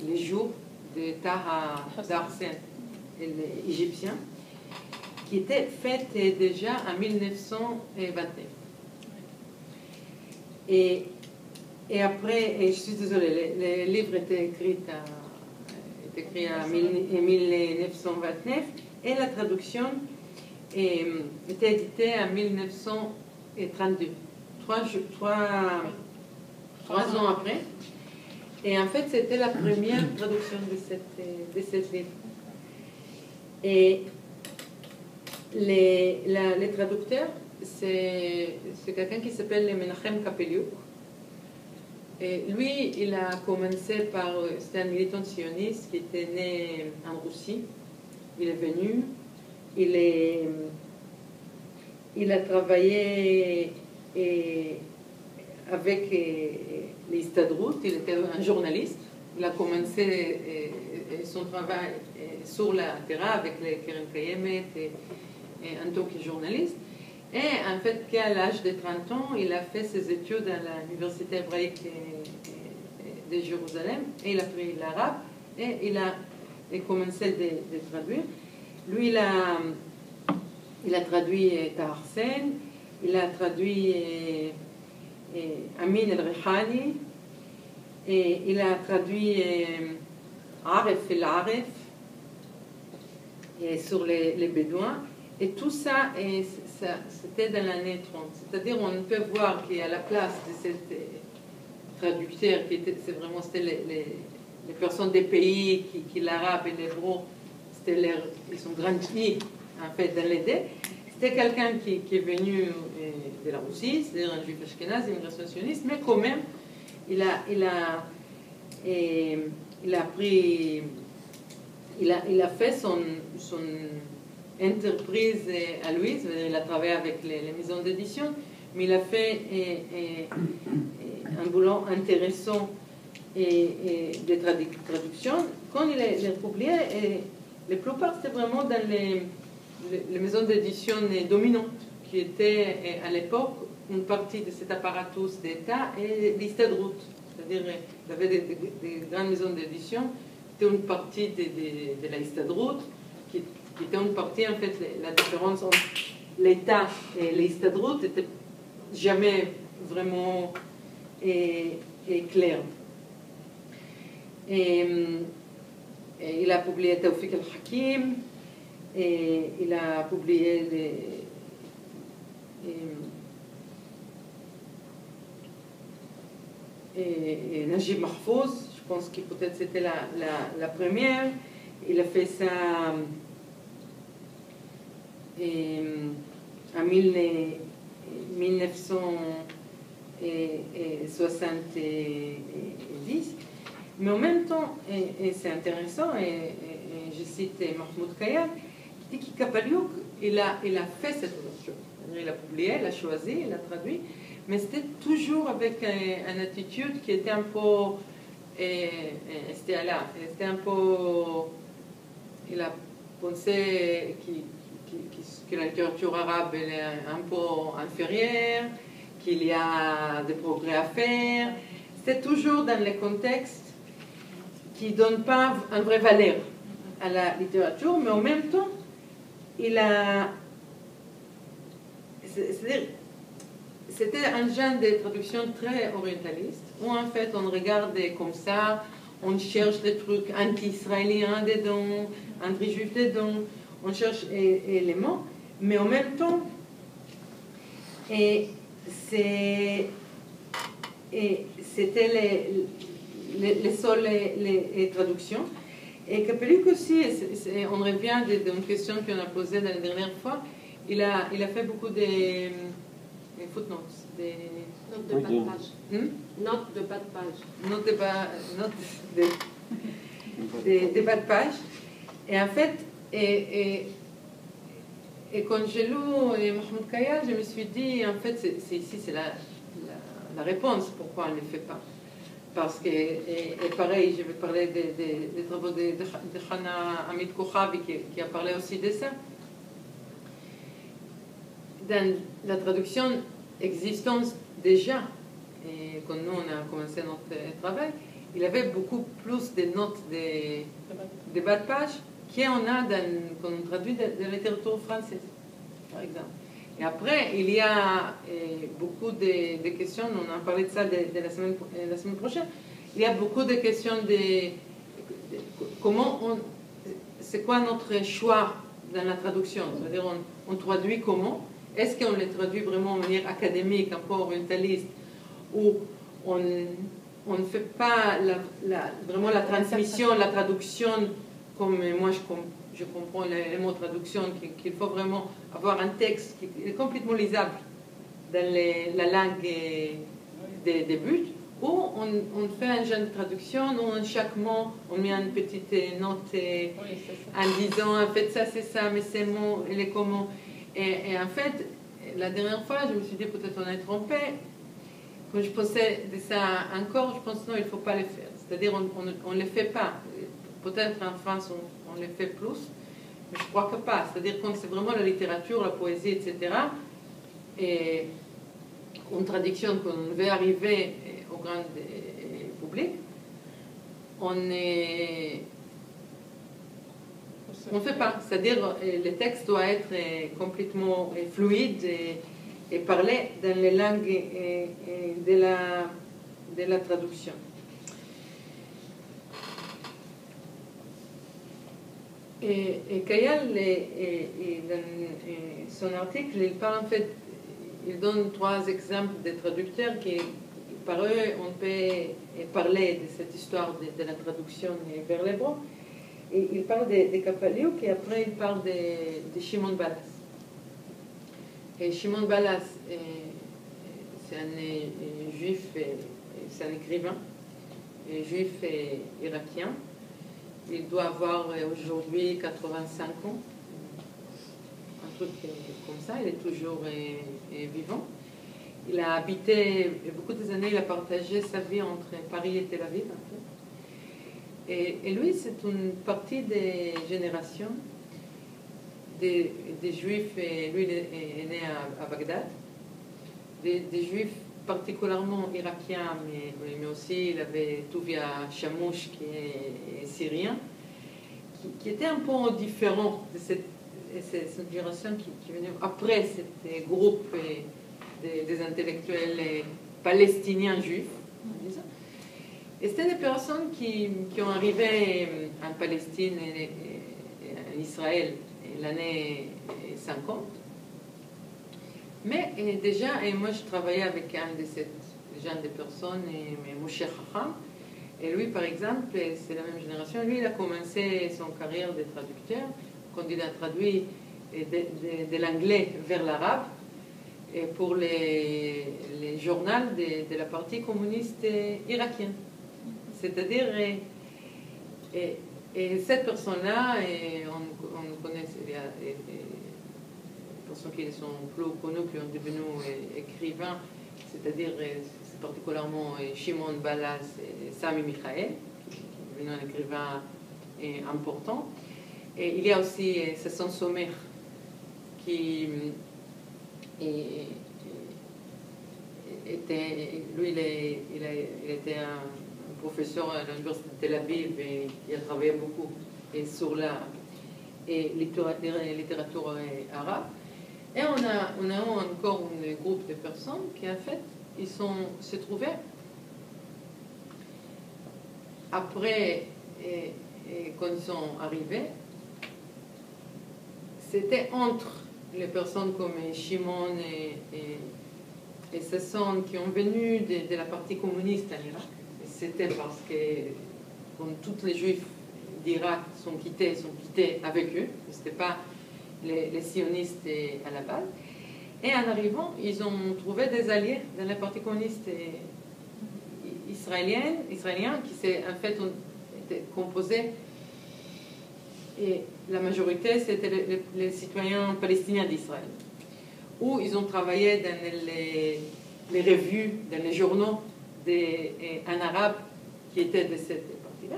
les jours de Taha Darsen, l'Égyptien, qui était faite déjà en 1929. Et après, et je suis désolée, le livre était écrit en 1929, et la traduction était éditée en 1932, trois ans après. Et en fait, c'était la première traduction de cette livre. Et les traducteurs, c'est quelqu'un qui s'appelle Menachem Kapeliuk. Et lui, il a commencé par... C'était un militant sioniste qui était né en Russie. Il est venu. Il a travaillé avec les Histadrut. Il était un journaliste. Il a commencé son travail sur la terre avec les Keren Kayemet et en tant que journaliste. Et en fait, qu'à l'âge de 30 ans, il a fait ses études à l'université hébraïque de Jérusalem, et il a appris l'arabe, et il a commencé de traduire. Lui, il a traduit Tahar Sen, il a traduit Amin el-Rihani, et il a traduit Aref el-Aref sur les Bédouins. Et tout ça, c'était dans l'année 30. C'est-à-dire, on peut voir qu'à la place de cet traducteur, c'était les personnes des pays qui l'arabe et l'hébreu, ils sont grandis en fait dans l'aider. C'était quelqu'un qui est venu de la Russie, c'est-à-dire un juif ashkénaze, immigration sioniste, mais quand même, il a fait son entreprise à lui, c'est-à-dire il a travaillé avec les maisons d'édition, mais il a fait un boulot intéressant de traduction. Quand il est publié, la plupart c'était vraiment dans les maisons d'édition dominantes, qui étaient à l'époque une partie de cet apparatus d'État et l'Histadrut. C'est-à-dire, il y avait des grandes maisons d'édition, c'était une partie de la Histadrut, qui était une partie, en fait, la différence entre l'État et l'Histadrut n'était jamais vraiment claire. Et il a publié Tawfiq al-Hakim, et il a publié Najib Mahfouz, je pense que peut-être c'était la première. Il a fait ça en 1970. Mais en même temps, et c'est intéressant, et je cite Mahmoud Kayal, qui dit qu'Kapaliouk, il a fait cette ouverture. Il a publié, il a choisi, il a traduit, mais c'était toujours avec une attitude qui était un peu... c'était un peu... Il a pensé que la littérature arabe elle est un peu inférieure, qu'il y a des progrès à faire. C'était toujours dans le contexte qui ne donne pas une vraie valeur à la littérature, mais en même temps, il a... C'était un genre de traduction très orientaliste, où en fait on regarde comme ça, on cherche des trucs anti-israéliens dedans, anti-juifs dedans, on cherche les mots, mais en même temps, c'était les seules les traductions. Et Kapeluk aussi, on revient d'une question qu'on a posée la dernière fois, il a fait beaucoup de footnotes, des notes de bas de page. Notes de bas de page. Des bas de page. Et en fait, et quand j'ai lu Mahmoud Kayal, je me suis dit, en fait, ici c'est la réponse, pourquoi on ne le fait pas. Parce que, et pareil, je vais parler des travaux de Hana Amit Kochavi qui a parlé aussi de ça. Dans la traduction existante déjà, et quand nous on a commencé notre travail, il y avait beaucoup plus de notes de bas de page qu'on a quand on traduit de la littérature française, par exemple. Et après, il y a beaucoup de questions, on a parlé de ça la semaine prochaine, il y a beaucoup de questions de comment c'est quoi notre choix dans la traduction, c'est-à-dire on traduit comment, est-ce qu'on les traduit vraiment de manière académique, un peu orientaliste, ou on ne fait pas vraiment la transmission, la traduction, comme moi je comprends les mots traduction, qu'il faut vraiment avoir un texte qui est complètement lisable dans la langue des buts, ou on fait un genre de traduction où en chaque mot on met une petite note en disant en fait ça c'est ça, mais ces mots, et les comment. Et en fait, la dernière fois, je me suis dit peut-être on est trompé. Quand je pensais de ça encore, je pense non, il ne faut pas le faire. C'est-à-dire on ne le fait pas. Peut-être en France on le fait plus, mais je crois que pas. C'est-à-dire quand c'est vraiment la littérature, la poésie, etc., et une traduction qu'on veut arriver au grand public, on ne fait pas. C'est-à-dire le texte doit être complètement fluide et parler dans les langues de la traduction. Et Kayal, dans son article, il parle en fait, il donne 3 exemples de traducteurs qui, par eux, on peut parler de cette histoire de la traduction vers l'hébreu. Et il parle de Kapaliuk et après il parle de Shimon Balas. Et Shimon Balas, c'est un juif, c'est un écrivain, juif irakien. Il doit avoir aujourd'hui 85 ans, un truc comme ça, il est toujours vivant. Il a habité beaucoup d'années, il a partagé sa vie entre Paris et Tel Aviv. En fait. Et lui, c'est une partie des générations des juifs, et lui il est né à Bagdad, des juifs particulièrement irakiens, mais aussi il avait Touvia Chamouche qui est syrien, qui était un peu différent de cette génération qui venait après ce groupe des intellectuels palestiniens juifs. Et c'était des personnes qui ont arrivé en Palestine et en Israël l'année 50. Mais déjà, moi je travaillais avec un de ces genre de personnes, Moshe Chacham, et lui par exemple, c'est la même génération, lui il a commencé son carrière de traducteur quand il a traduit de l'anglais vers l'arabe pour les journaux de la partie communiste irakienne. C'est-à-dire, et cette personne-là, on connaît, il y a des personnes qui sont plus connues, qui ont devenu écrivains, c'est-à-dire particulièrement Shimon Balas et Sami Michael, qui est devenu un écrivain important. Et il y a aussi Sasson Somer, qui était, lui, il était un professeur à l'université de Tel Aviv et il a travaillé beaucoup sur la littérature arabe. Et on a encore un groupe de personnes qui, en fait, ils se trouvaient après, quand ils sont arrivés, c'était entre les personnes comme Shimon et Sasson qui ont venu de la partie communiste en Irak. C'était parce que, comme tous les juifs d'Irak sont quittés avec eux. Ce n'étaient pas les sionistes à la base. Et en arrivant, ils ont trouvé des alliés dans la partie communiste israélien qui s'est en fait composé. Et la majorité, c'était les citoyens palestiniens d'Israël, où ils ont travaillé dans les revues, dans les journaux en arabe qui étaient de cette partie-là.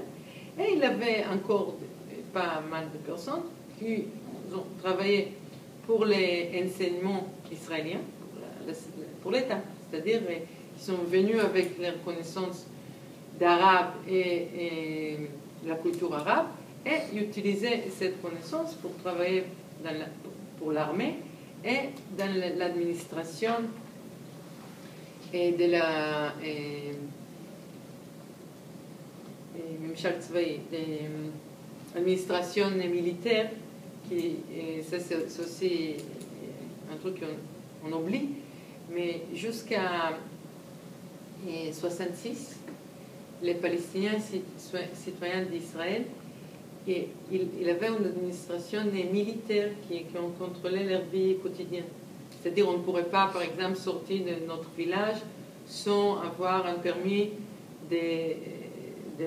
Et il y avait encore pas mal de personnes qui ont travaillé pour les enseignements israéliens, pour l'État. C'est-à-dire qu'ils sont venus avec leur connaissance d'arabe et la culture arabe, et ils utilisaient cette connaissance pour travailler pour l'armée et dans l'administration et de l'administration militaire, ça c'est aussi un truc qu'on oublie, mais jusqu'à 1966, les Palestiniens citoyens d'Israël, il avait une administration militaire qui ont contrôlé leur vie quotidienne. C'est-à-dire on ne pourrait pas, par exemple, sortir de notre village sans avoir un permis des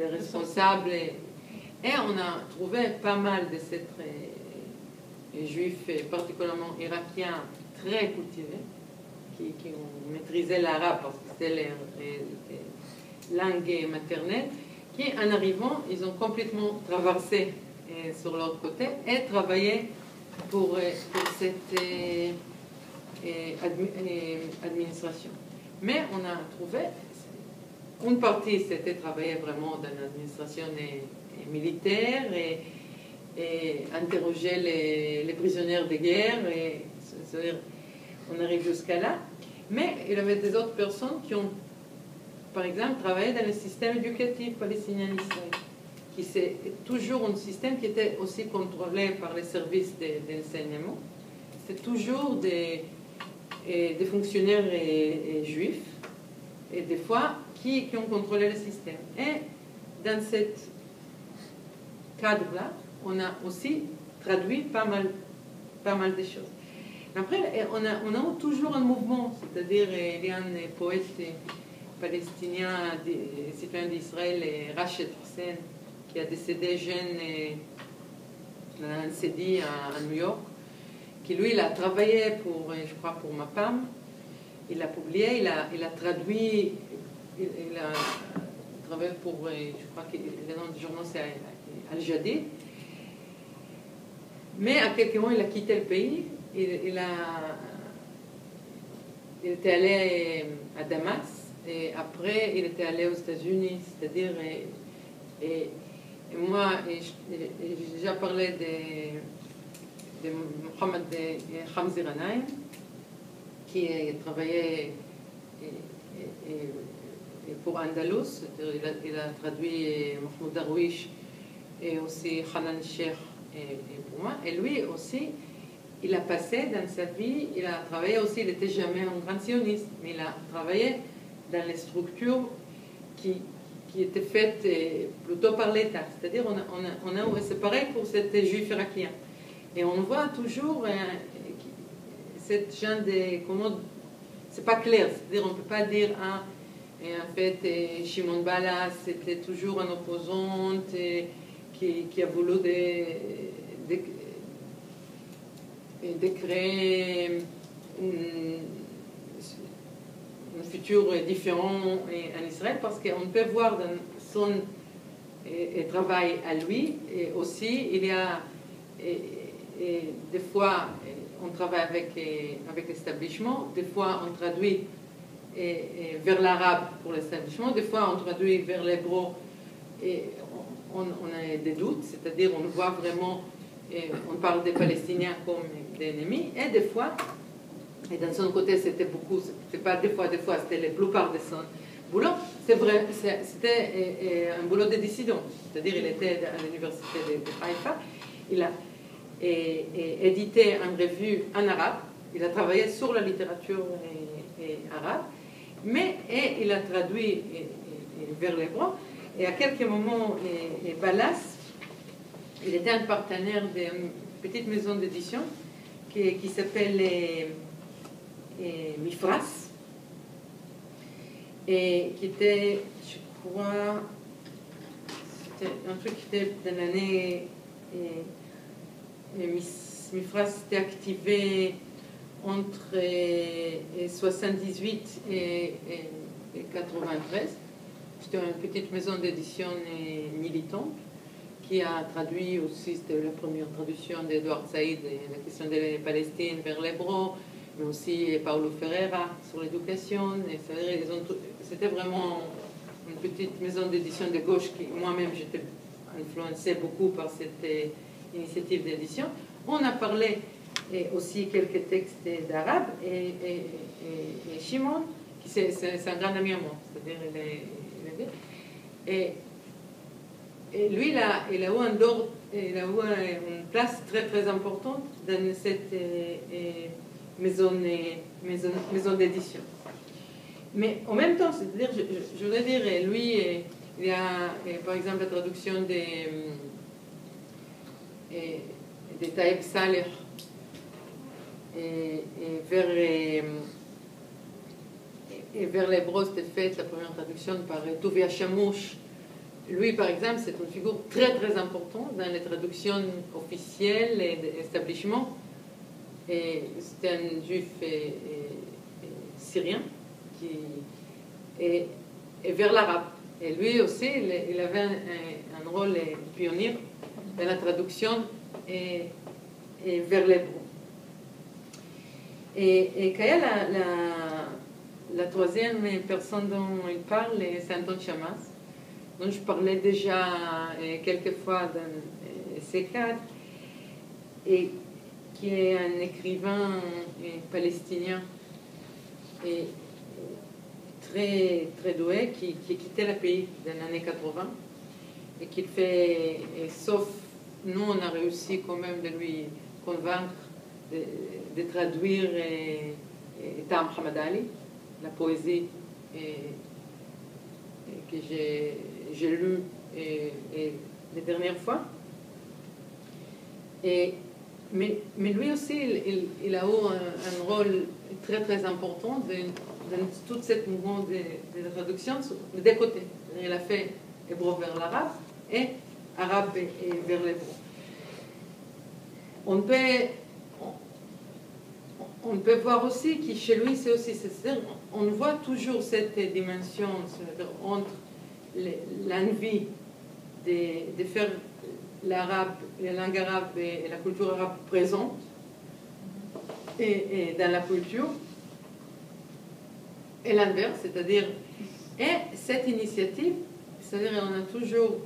responsables. Et on a trouvé pas mal de ces juifs, particulièrement irakiens, très cultivés, qui ont maîtrisé l'arabe parce que c'était leur langue maternelle, qui, en arrivant, ils ont complètement traversé sur l'autre côté et travaillé pour cette administration. Mais on a trouvé, une partie c'était travailler vraiment dans l'administration militaire et interroger les prisonniers de guerre, c'est-à-dire on arrive jusqu'à là. Mais il y avait des autres personnes qui ont, par exemple, travaillé dans le système éducatif palestinien d'Israël, qui c'est toujours un système qui était aussi contrôlé par les services d'enseignement. C'est toujours des fonctionnaires juifs, et des fois, qui ont contrôlé le système. Et dans ce cadre-là, on a aussi traduit pas mal de choses. Après, on a toujours un mouvement, c'est-à-dire il y a un poète palestinien, citoyen d'Israël, Rached Hussein, qui a décédé jeune dans un CEDI à New York, qui lui, il a travaillé je crois, pour Mapam. Il a publié, il a traduit, il a travaillé pour, je crois que le nom du journal c'est Al-Jadid. Mais à quelques moments, il a quitté le pays. Il était allé à Damas, et après, il était allé aux États-Unis, c'est-à-dire, et moi, j'ai déjà parlé de Mohamed Hamzi Ghanaim, qui a travaillé pour Andalus, il a traduit Mahmoud Darwish et aussi Hanan Sheikh pour moi, et lui aussi, il a passé dans sa vie, il a travaillé aussi, il n'était jamais un grand sioniste, mais il a travaillé dans les structures qui étaient faites plutôt par l'État. C'est-à-dire, c'est pareil pour cet juif irakien. Et on voit toujours cette genre de... C'est pas clair, c'est-à-dire, on ne peut pas dire, et en fait, Shimon Balas, c'était toujours un opposant qui a voulu de créer un futur différent en Israël, parce qu'on peut voir dans son travail à lui, et aussi il y a des fois on travaille avec l'establishment, des fois on traduit vers l'arabe pour l'establishment, des fois on traduit vers l'hébreu, et on a des doutes, c'est-à-dire on voit vraiment, on parle des Palestiniens comme des ennemis, et des fois, et dans son côté c'était beaucoup, c'était pas des fois, c'était la plupart de son boulot, c'est vrai, c'était un boulot de dissident, c'est-à-dire il était à l'université de Haïfa, il a édité une revue en arabe, il a travaillé sur la littérature arabe, mais il a traduit vers l'hébreu, et à quelques moments, Balas, il était un partenaire d'une petite maison d'édition qui s'appelle Mifras, et qui était, je crois, c'était un truc qui était dans l'année... Mifras était activé entre 78 et 93. C'était une petite maison d'édition militante qui a traduit aussi, c'était la première traduction d'Edouard Saïd, la question de la Palestine vers l'hébreu, mais aussi Paulo Ferreira sur l'éducation. C'était vraiment une petite maison d'édition de gauche qui, moi-même, j'étais influencée beaucoup par cette initiative d'édition. On a parlé aussi quelques textes d'arabe, et Shimon, qui c'est un grand ami à moi, c'est-à-dire et lui, il a eu une place très très importante dans cette maison d'édition. Mais en même temps, c'est-à-dire, je voudrais dire, lui, il y a par exemple la traduction des Taïb Saleh vers l'hébreu, c'était fait la première traduction par Touvia Chamouche. Lui, par exemple, c'est une figure très très importante dans les traductions officielles et d'établissement. C'était un juif syrien et vers l'arabe. Et lui aussi, il avait un rôle pionnier dans la traduction et vers l'hébreu. Et Kaya, la troisième personne dont il parle, c'est Anton Chamas, dont je parlais déjà quelques fois dans ces cadres, et qui est un écrivain palestinien et très, très doué, qui quittait le pays dans les années 80 et qui fait, sauf nous, on a réussi quand même de lui convaincre de traduire Tam Muhammad Ali, la poésie que j'ai lue les dernières fois. Mais lui aussi, il a eu un rôle très très important dans toute cette mouvement de traduction de deux côtés. Il a fait hébreu vers l'arabe et arabe vers l'hébreu. On peut voir aussi que chez lui, c'est aussi, c'est-à-dire, on voit toujours cette dimension entre l'envie de faire l'arabe, la langue arabe et la culture arabe présente et dans la culture, et l'inverse, c'est-à-dire, et cette initiative, c'est-à-dire, on a toujours,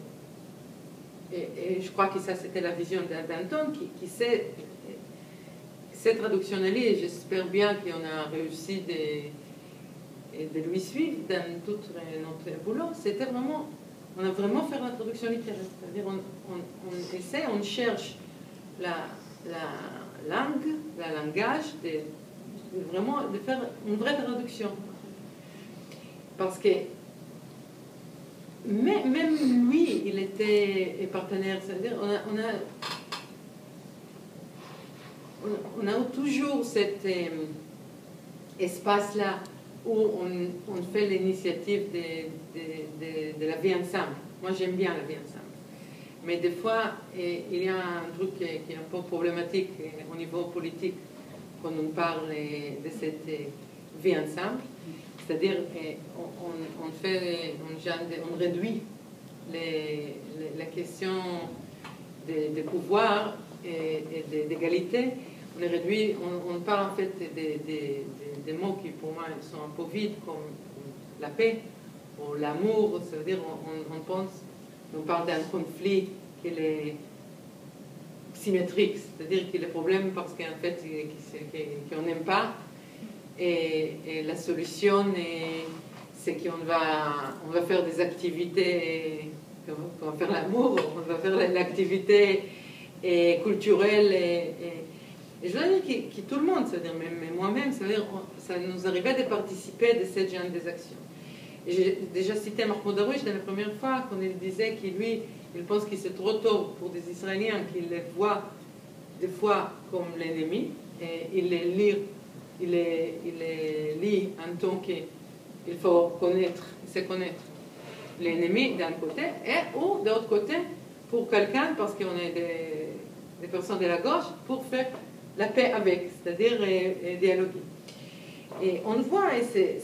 et je crois que ça c'était la vision d'Anton, qui sait, cette traduction-là, et j'espère bien qu'on a réussi de lui suivre dans tout notre boulot, c'était vraiment, on a vraiment fait la traduction littéraire, c'est-à-dire on essaie, on cherche la langue, le langage, vraiment de faire une vraie traduction. Parce que même lui, il était partenaire, c'est-à-dire on a toujours cet espace-là où on fait l'initiative de la vie ensemble. Moi, j'aime bien la vie ensemble. Mais des fois, il y a un truc qui est un peu problématique au niveau politique quand on parle de cette vie ensemble. C'est-à-dire on réduit la question de pouvoir et d'égalité. On parle en fait des mots qui pour moi sont un peu vides, comme la paix ou l'amour. Ça veut dire on parle d'un conflit qui est symétrique, c'est-à-dire qu'il y a des problèmes parce qu'en fait qu'on n'aime pas. Et la solution, c'est qu'on va faire des activités, on va faire l'amour, on va faire l'activité culturelle. Et je dois dire que tout le monde, c'est-à-dire même moi-même, ça nous arrivait de participer de ce genre des actions. Et j'ai déjà cité Mahmoud Darwish la première fois, quand il disait qu'il pense que c'est trop tôt pour des Israéliens, qu'ils les voient des fois comme l'ennemi, et il les lit en tant qu'il faut se connaître l'ennemi d'un côté, ou de l'autre côté, pour quelqu'un, parce qu'on est des personnes de la gauche, pour faire la paix avec, c'est-à-dire dialoguer. Et on le voit, et c'est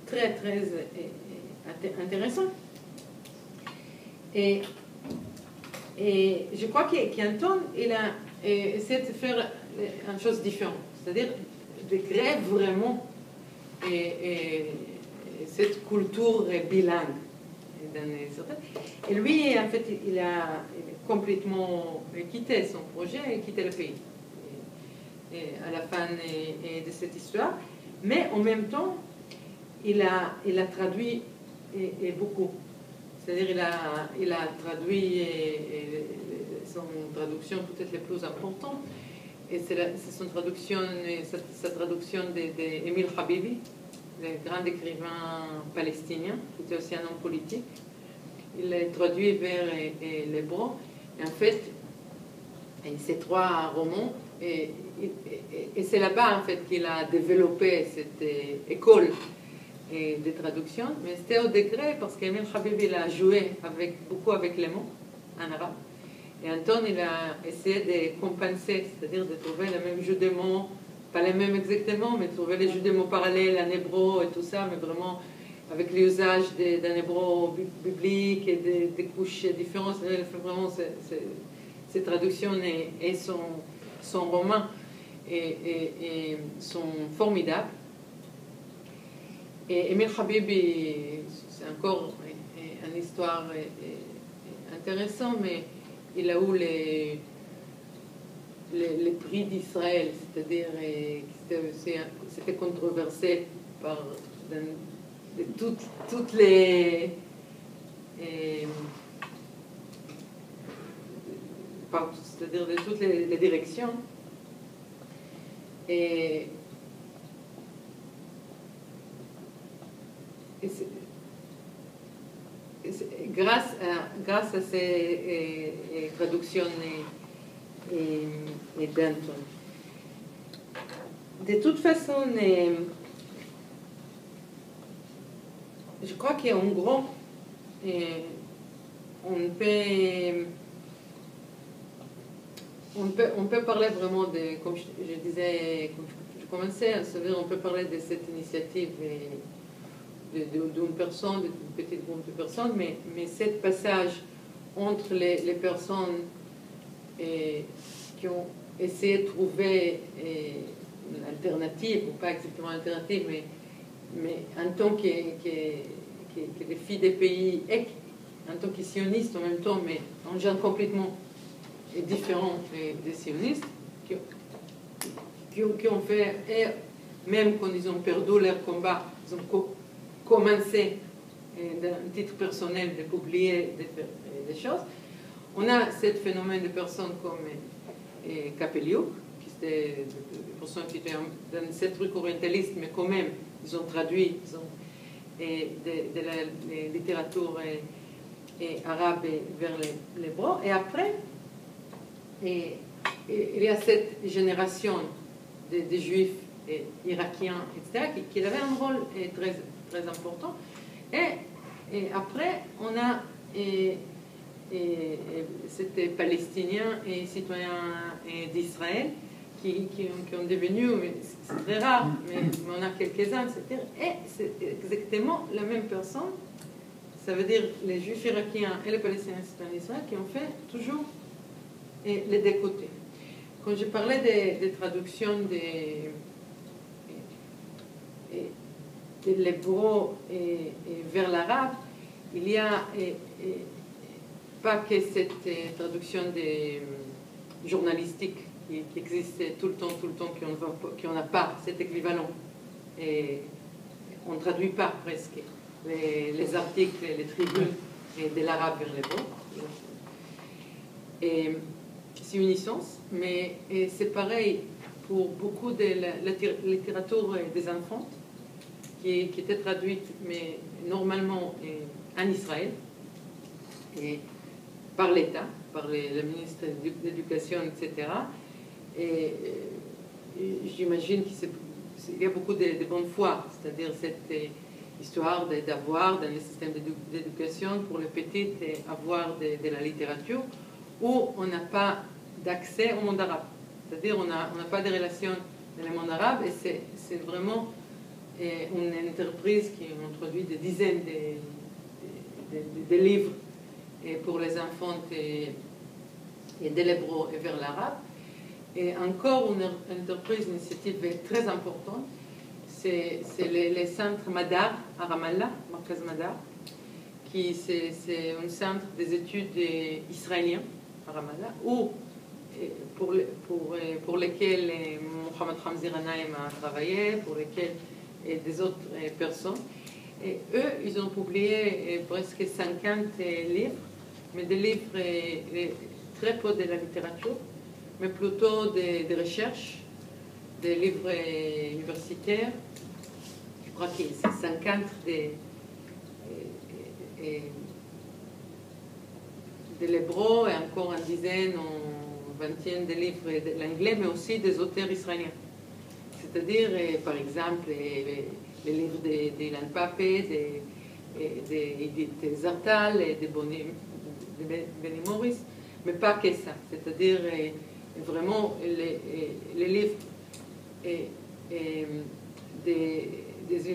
très très intéressant. Et je crois qu'Anton, il a essayé de faire une chose différente, c'est-à-dire de créer vraiment cette culture bilingue. Et lui, en fait, il a complètement quitté son projet et quitté le pays à la fin de cette histoire. Mais en même temps, il a traduit beaucoup. C'est-à-dire il a traduit son traduction peut-être la plus importante. Et c'est sa traduction d'Emile Habibi, le grand écrivain palestinien, qui était aussi un homme politique. Il l'a traduit vers l'hébreu. Et en fait, ces trois romans, et c'est là-bas en fait qu'il a développé cette école de traduction. Mais c'était au degré parce qu'Emile Habibi il a joué beaucoup avec les mots en arabe. Et Anton, il a essayé de compenser, c'est-à-dire de trouver le même jeu de mots, pas les mêmes exactement, mais trouver les jeux de mots parallèles en hébreu et tout ça, mais vraiment avec l'usage d'un hébreu biblique et des couches différentes. Il fait vraiment ses traductions et son roman. et sont formidables. Et Emile Habibi, c'est encore une histoire intéressante, mais il a eu les prix d'Israël, c'est-à-dire c'était controversé par de toutes les c'est-à-dire de toutes les directions. Et grâce à ces traductions et d'Anton. De toute façon, je crois qu'en gros, on peut parler vraiment de, comme je disais, comme je commençais à savoir, on peut parler de cette initiative d'une personne, d'une petite groupe de personnes, mais ce passage entre les personnes qui ont essayé de trouver une alternative, ou pas exactement une alternative, mais en tant que les filles des pays, et en tant que sionistes en même temps, mais en genre complètement différent des sionistes, qui ont fait, et même quand ils ont perdu leur combat, ils ont commencé d'un titre personnel de publier des choses. On a ce phénomène de personnes comme Kapeliuk, qui étaient des personnes qui étaient dans cette truc orientaliste, mais quand même, ils ont traduit de la littérature arabe vers l'hébreu. Et après, il y a cette génération de juifs irakiens, etc., qui avait un rôle très, très important. Et après, on a c'était Palestiniens et citoyens d'Israël qui ont devenu, c'est très rare, mais on a quelques-uns, etc. Et c'est exactement la même personne, ça veut dire les Juifs irakiens et les Palestiniens citoyens d'Israël qui ont fait toujours les deux côtés. Quand je parlais des traductions de l'hébreu vers l'arabe, il y a pas que cette traduction journalistique qui existe tout le temps, qu'on n'a pas cet équivalent. Et on ne traduit pas presque les articles, les tribunes de l'arabe vers l'hébreu. Et c'est une licence, mais c'est pareil pour beaucoup de la littérature des enfants qui était traduite, mais normalement en Israël, et par l'État, par le ministre de l'Éducation, etc. Et j'imagine qu'il y a beaucoup de bonne foi, c'est-à-dire cette histoire d'avoir dans le système d'éducation pour les petites avoir de la littérature où on n'a pas d'accès au monde arabe. C'est-à-dire on n'a pas de relation dans le monde arabe et c'est vraiment une entreprise qui introduit des dizaines de livres pour les enfants et de l'hébreu et vers l'arabe. Et encore une entreprise, une initiative très importante, c'est les centres Madar à Ramallah, Markaz Madar, qui c'est un centre des études israéliens à Ramallah, où pour lesquels Mohamed Hamzi Ghanaim a travaillé, pour lesquels des autres personnes. Et eux, ils ont publié presque 50 livres, mais des livres très peu de la littérature, mais plutôt des recherches, des livres universitaires. Je crois que c'est 50 de l'hébreu et encore une dizaine, une vingtaine de livres de l'anglais, mais aussi des auteurs israéliens. C'est-à-dire, par exemple, les livres d'Ilan Pape, de Zartal, de Benny Morris, mais pas que ça. C'est-à-dire, vraiment, les livres des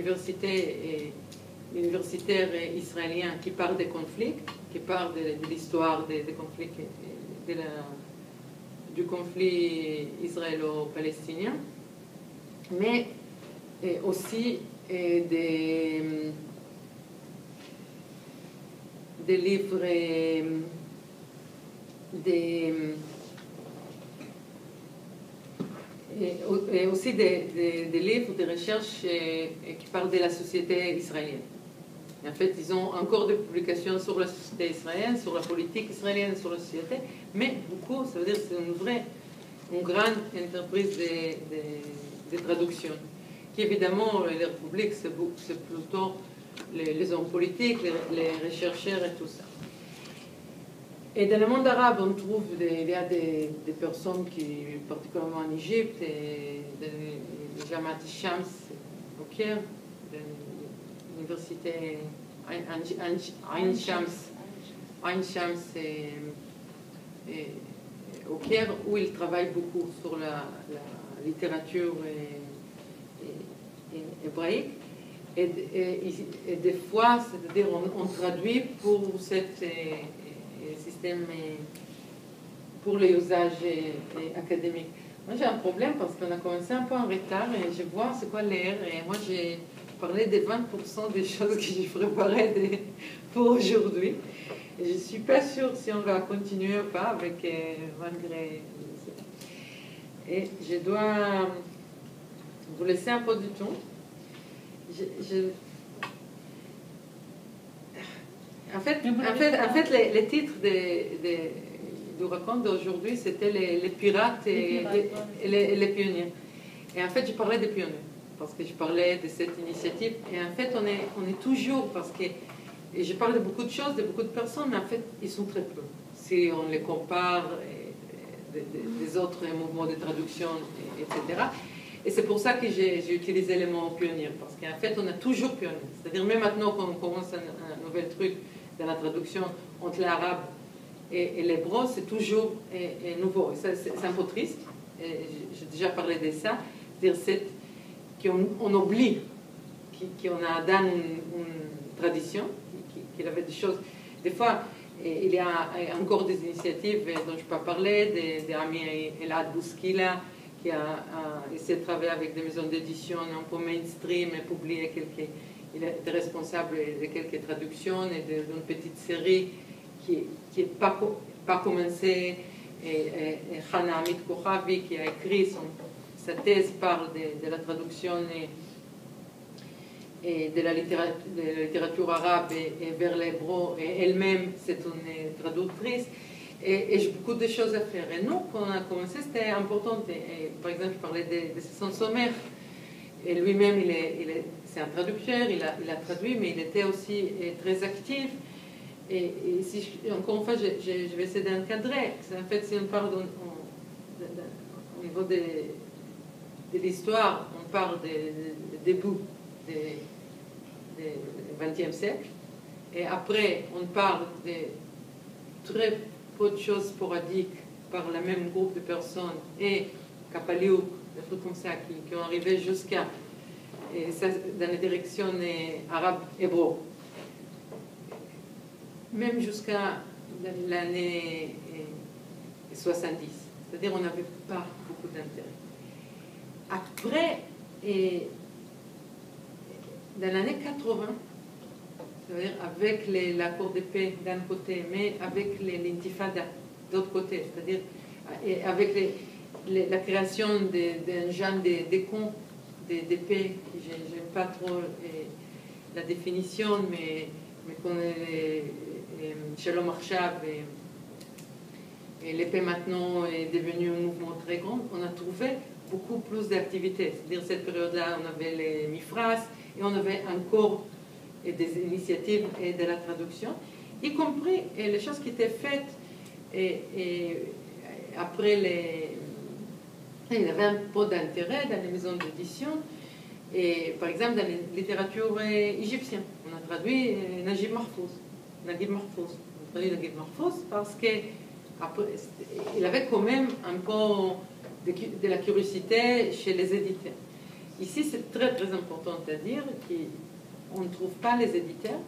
universitaires israéliens qui parlent des conflits, qui parlent de l'histoire des conflits du conflit israélo-palestinien, mais aussi des livres, et aussi des livres de recherche qui parlent de la société israélienne. Et en fait, ils ont encore des publications sur la société israélienne, sur la politique israélienne, sur la société, mais beaucoup, ça veut dire que c'est une grande entreprise de traduction, qui évidemment, leur public, c'est plutôt les hommes politiques, les chercheurs et tout ça. Et dans le monde arabe, on trouve il y a des personnes qui, particulièrement en Égypte, de Jamaat Shams au Caire, de l'université Ain Shams au Caire, où ils travaillent beaucoup sur la littérature hébraïque. Et des fois, c'est-à-dire on traduit pour cette système, pour les usages académiques. Moi, j'ai un problème parce qu'on a commencé un peu en retard et je vois c'est quoi l'air. Et moi, j'ai parlé des 20% des choses que j'ai préparées pour aujourd'hui. Et je ne suis pas sûre si on va continuer ou pas avec malgré. Et je dois vous laisser un peu du temps. En fait, les titres du raconte d'aujourd'hui, c'était les pirates et les pionniers. Et en fait, je parlais des pionniers, parce que je parlais de cette initiative. Et en fait, on est toujours, parce que et je parle de beaucoup de choses, de beaucoup de personnes, mais en fait, ils sont très peu. Si on les compare des autres mouvements de traduction, etc. Et c'est pour ça que j'ai utilisé le mot pionnier, parce qu'en fait, on a toujours pionnier. C'est-à-dire, même maintenant qu'on commence un nouvel truc dans la traduction entre l'arabe et l'hébreu, c'est toujours nouveau. C'est un peu triste. J'ai déjà parlé de ça. C'est-à-dire qu'on oublie qu'on a dans une tradition, qu'il avait des choses. Des fois, il y a encore des initiatives dont je peux parler, des amis Elad Bouskila, qui a essayé de travailler avec des maisons d'édition un peu mainstream et publier il est responsable de quelques traductions et d'une petite série qui n'est pas commencée. Et Hana Amit Kochavi, qui a écrit sa thèse, parle de la traduction et de la littérature arabe et vers l'hébreu. Et elle-même, c'est une traductrice. Et j'ai beaucoup de choses à faire. Et nous, quand on a commencé, c'était important. Par exemple, je parlais de son sommaire. Et lui-même, c'est un traducteur, il a traduit, mais il était aussi très actif. Et encore une fois, je vais essayer d'encadrer. En fait, si on parle au niveau de l'histoire, on parle des débuts du XXe siècle. Et après, on parle de très peu de choses sporadiques par le même groupe de personnes et Kapaliouk, des trucs comme ça qui ont arrivé jusqu'à dans la direction arabe-hébreu. Même jusqu'à l'année 70. C'est-à-dire qu'on n'avait pas beaucoup d'intérêt. Après, dans l'année 80, c'est-à-dire avec l'accord de paix d'un côté, mais avec l'intifada de l'autre côté, c'est-à-dire avec la création d'un genre de camps de paix, je n'aime pas trop la définition, mais qu'on est Shalom Arshav et l'épée maintenant est devenu un mouvement très grand, on a trouvé beaucoup plus d'activités. C'est-à-dire cette période-là, on avait les Mifras et on avait encore des initiatives et de la traduction, y compris les choses qui étaient faites et après il y avait un peu d'intérêt dans les maisons d'édition. Et par exemple, dans la littérature égyptienne, on a traduit Naguib Mahfouz. On a traduit Naguib Mahfouz parce qu'il avait quand même un peu de la curiosité chez les éditeurs. Ici, c'est très très important à dire qu'on ne trouve pas les éditeurs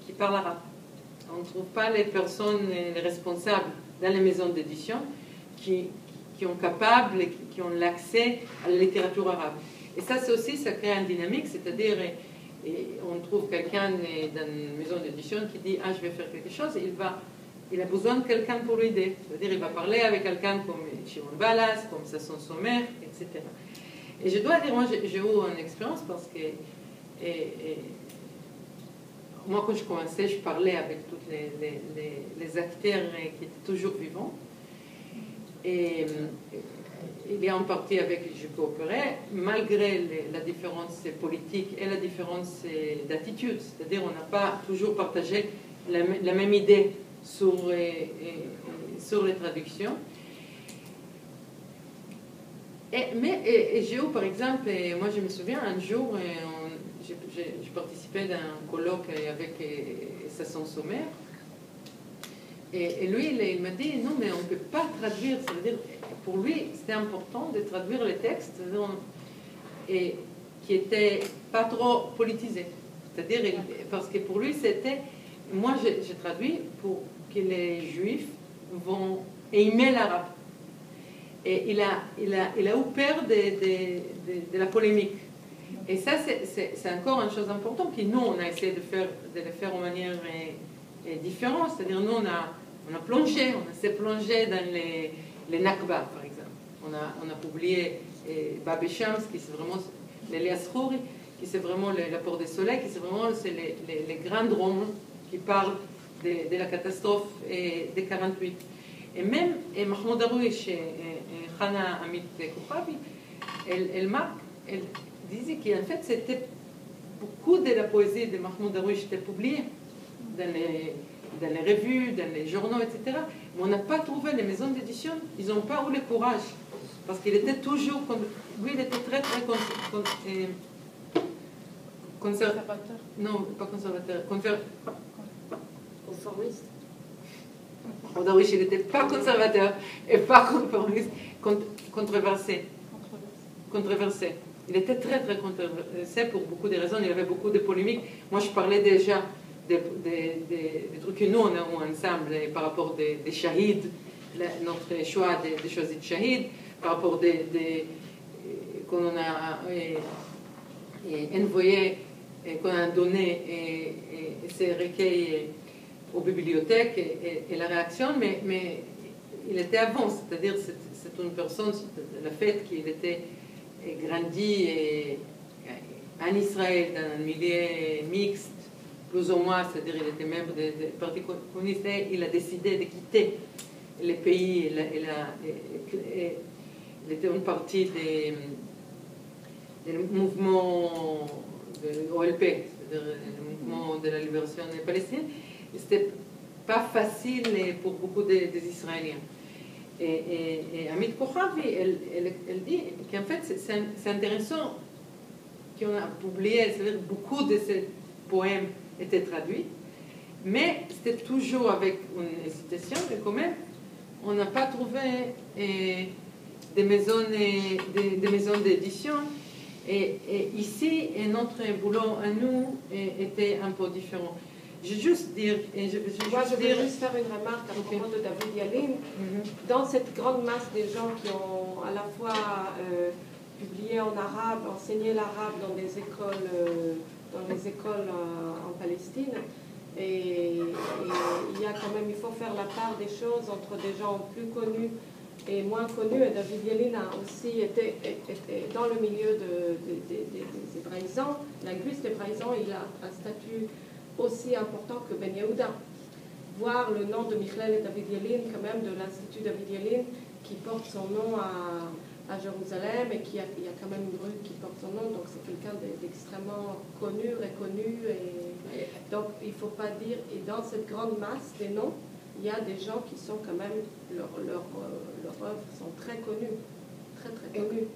qui parlent arabe. On ne trouve pas les personnes, les responsables dans les maisons d'édition qui qui sont capables, qui ont l'accès à la littérature arabe. Et ça, c'est aussi, ça crée une dynamique, c'est-à-dire, on trouve quelqu'un dans une maison d'édition qui dit « Ah, je vais faire quelque chose », il a besoin de quelqu'un pour l'aider. C'est-à-dire, il va parler avec quelqu'un comme Shimon Balas, comme Sasson Sommer, etc. Et je dois dire, moi, j'ai eu une expérience parce que moi, quand je commençais, je parlais avec tous les acteurs qui étaient toujours vivants. Et il y a en partie avec qui je coopérais, malgré la différence politique et la différence d'attitude. C'est-à-dire, on n'a pas toujours partagé la même idée sur les traductions. Mais j'ai eu, par exemple, moi je me souviens, un jour, j'ai participé d'un colloque avec Sasson Sommer, et lui, il m'a dit, non, mais on ne peut pas traduire, ça veut dire, pour lui, c'était important de traduire les textes, et qui n'étaient pas trop politisés. C'est-à-dire, parce que pour lui, c'était, moi j'ai traduit pour que les Juifs vont aimer l'arabe. Et il a eu peur de la polémique. Et ça, c'est encore une chose importante que nous, on a essayé de le faire de manière différente. C'est-à-dire, nous, on a plongé, on s'est plongé dans les Nakba, par exemple. On a publié Bab et Shams, qui c'est vraiment l'Elias Khouri, qui c'est vraiment l'apport des soleils, qui c'est vraiment les grands romans qui parlent de la catastrophe de 48. Et même Mahmoud Darwish et Hana Amit Kouchavi, elle disait qu'en fait, c'était beaucoup de la poésie de Mahmoud Darwish était publiée dans les revues, dans les journaux, etc. Mais on n'a pas trouvé les maisons d'édition, ils n'ont pas eu le courage. Parce qu'il était toujours, lui, il était très, très conservateur. Non, pas conservateur, Conformiste. Darwish, il n'était pas conservateur et pas conformiste, controversé. Il était très, très controversé pour beaucoup de raisons. Il y avait beaucoup de polémiques. Moi, je parlais déjà des trucs que nous, on a eu ensemble par rapport des shahids, notre choix de choisir de shahids, par rapport qu'on a envoyé, qu'on a donné ces recueils aux bibliothèques et la réaction, mais il était avant, c'est-à-dire c'est une personne, le fait qu'il était grandi en Israël, dans un milieu mixte, plus ou moins, c'est-à-dire il était membre du Parti communiste, et il a décidé de quitter le pays, il était une partie du mouvement de OLP, c'est-à-dire le mouvement de la libération palestinienne. C'était pas facile pour beaucoup des Israéliens. Et Amit Kouchavi, elle dit qu'en fait, c'est intéressant qu'on a publié, c'est-à-dire beaucoup de ces poèmes étaient traduits, mais c'était toujours avec une hésitation, et quand même, on n'a pas trouvé des maisons d'édition. Et ici, notre boulot à nous était un peu différent. Je veux juste dire... Moi, je veux juste faire une remarque à propos de David Yalin. Dans cette grande masse des gens qui ont à la fois publié en arabe, enseigné l'arabe dans les écoles en Palestine, et il y a quand même, il faut faire la part des choses entre des gens plus connus et moins connus. Et David Yalin a aussi été dans le milieu des hébraïsants, linguiste hébraïsant. Il a un statut aussi important que Ben Yehuda. Voir le nom de Michel et David Yalin, quand même, de l'Institut David Yalin, qui porte son nom à Jérusalem, et il y a quand même une rue qui porte son nom, donc c'est quelqu'un d'extrêmement connu, reconnu, et donc il ne faut pas dire, et dans cette grande masse des noms, il y a des gens qui sont quand même, leurs œuvres sont très connues, très très connues.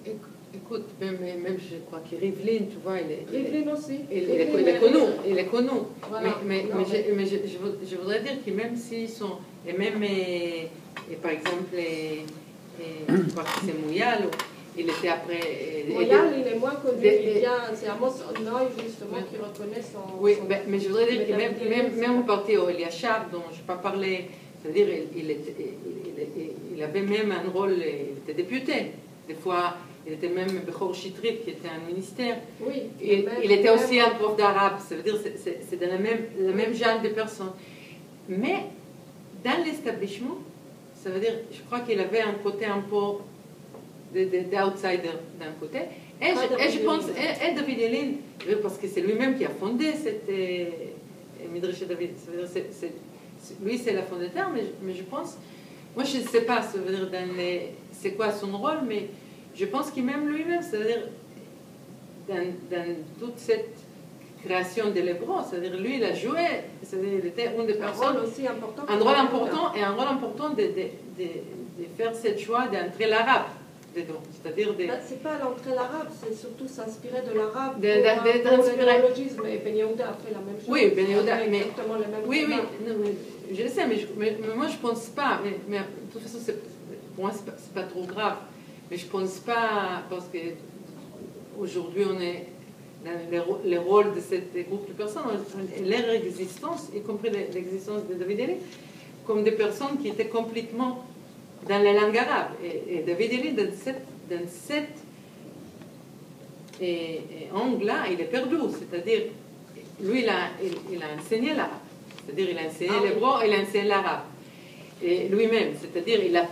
Écoute, même je crois que Rivlin, tu vois, Rivlin aussi. Il est connu. Voilà. Mais je voudrais dire que même s'ils sont, et même, par exemple, je crois que c'est Mouyal, il était après... Mouyal, il est moins connu, c'est Amos Noy, justement, qui reconnaît son... Oui, mais je voudrais dire que même au parti au Eliachar, dont je n'ai pas parlé, c'est-à-dire il avait même un rôle, il était député. Des fois, il était même Bechor Chitrit, qui était un ministère. Oui, Il était aussi un prof d'arabe. Ça veut dire que c'est dans le même genre de personnes. Mais dans l'établissement, ça veut dire, je crois qu'il avait un côté un peu d'outsider d'un côté. Et je pense, et David Elin, parce que c'est lui-même qui a fondé cette Midrash David. Ça veut dire, lui, c'est la fondateur, mais je pense, moi je ne sais pas, ça veut dire c'est quoi son rôle, mais je pense qu'il m'aime lui-même, c'est-à-dire dans toute cette création de l'hébreu, c'est-à-dire lui il a joué, c'est-à-dire il était une des personnes, un rôle important et un rôle important de faire ce choix d'entrer l'arabe dedans, c'est-à-dire c'est pas l'entrée l'arabe, c'est surtout s'inspirer de l'arabe pour le néologisme. Et Ben Yehuda a fait la même chose. Oui, Ben Yehuda, mais exactement le même oui, non, mais je le sais, mais moi je pense pas, mais de toute façon pour moi c'est pas trop grave, mais je pense pas parce que aujourd'hui on est dans les rôles de cette groupe de personnes, leur existence, y compris l'existence de David Eli, comme des personnes qui étaient complètement dans la langue arabe. Et David Eli, dans cet angle-là, il est perdu. C'est-à-dire, lui, il a enseigné l'arabe. C'est-à-dire, il a enseigné l'hébreu, il a enseigné l'arabe. Et lui-même, c'est-à-dire, il n'a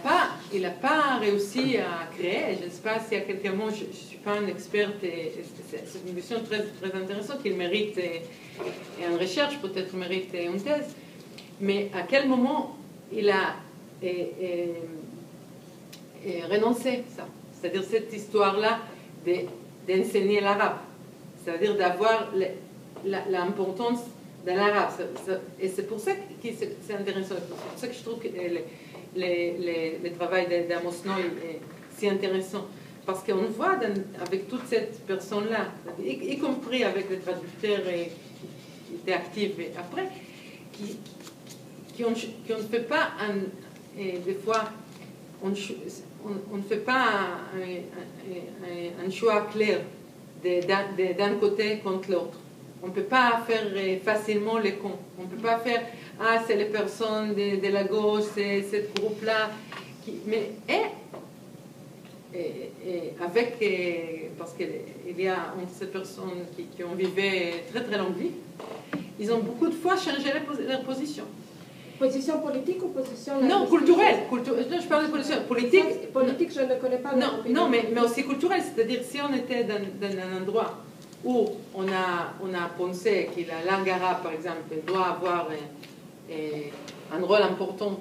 pas réussi à créer. Je ne sais pas s'il y a quelques mots, je ne suis pas une experte, et c'est une question très, très intéressante qu'il mérite, et en recherche peut-être mérite une thèse. Mais à quel moment il a renoncé ça? C'est-à-dire cette histoire-là d'enseigner l'arabe. C'est-à-dire d'avoir l'importance de l'arabe. Et c'est pour ça que c'est intéressant. C'est pour ça que je trouve que le travail d'Amos Noé est si intéressant. Parce qu'on voit avec toute cette personne-là, y compris avec les traducteurs qui étaient actifs après, qu'on ne fait pas, des fois, on ne fait pas un choix clair d'un côté contre l'autre. On ne peut pas faire facilement les cons. On ne peut pas faire « Ah, c'est les personnes de la gauche, c'est ce groupe-là. » Mais avec, parce qu'il y a entre ces personnes qui ont vécu très très longue vie, ils ont beaucoup de fois changé leur position. Position politique ou position... Non, culturelle. Je parle de position politique. Politique, je ne connais pas. Non, mais aussi culturelle. C'est-à-dire, si on était dans un endroit où on a pensé que la langue arabe, par exemple, doit avoir un rôle important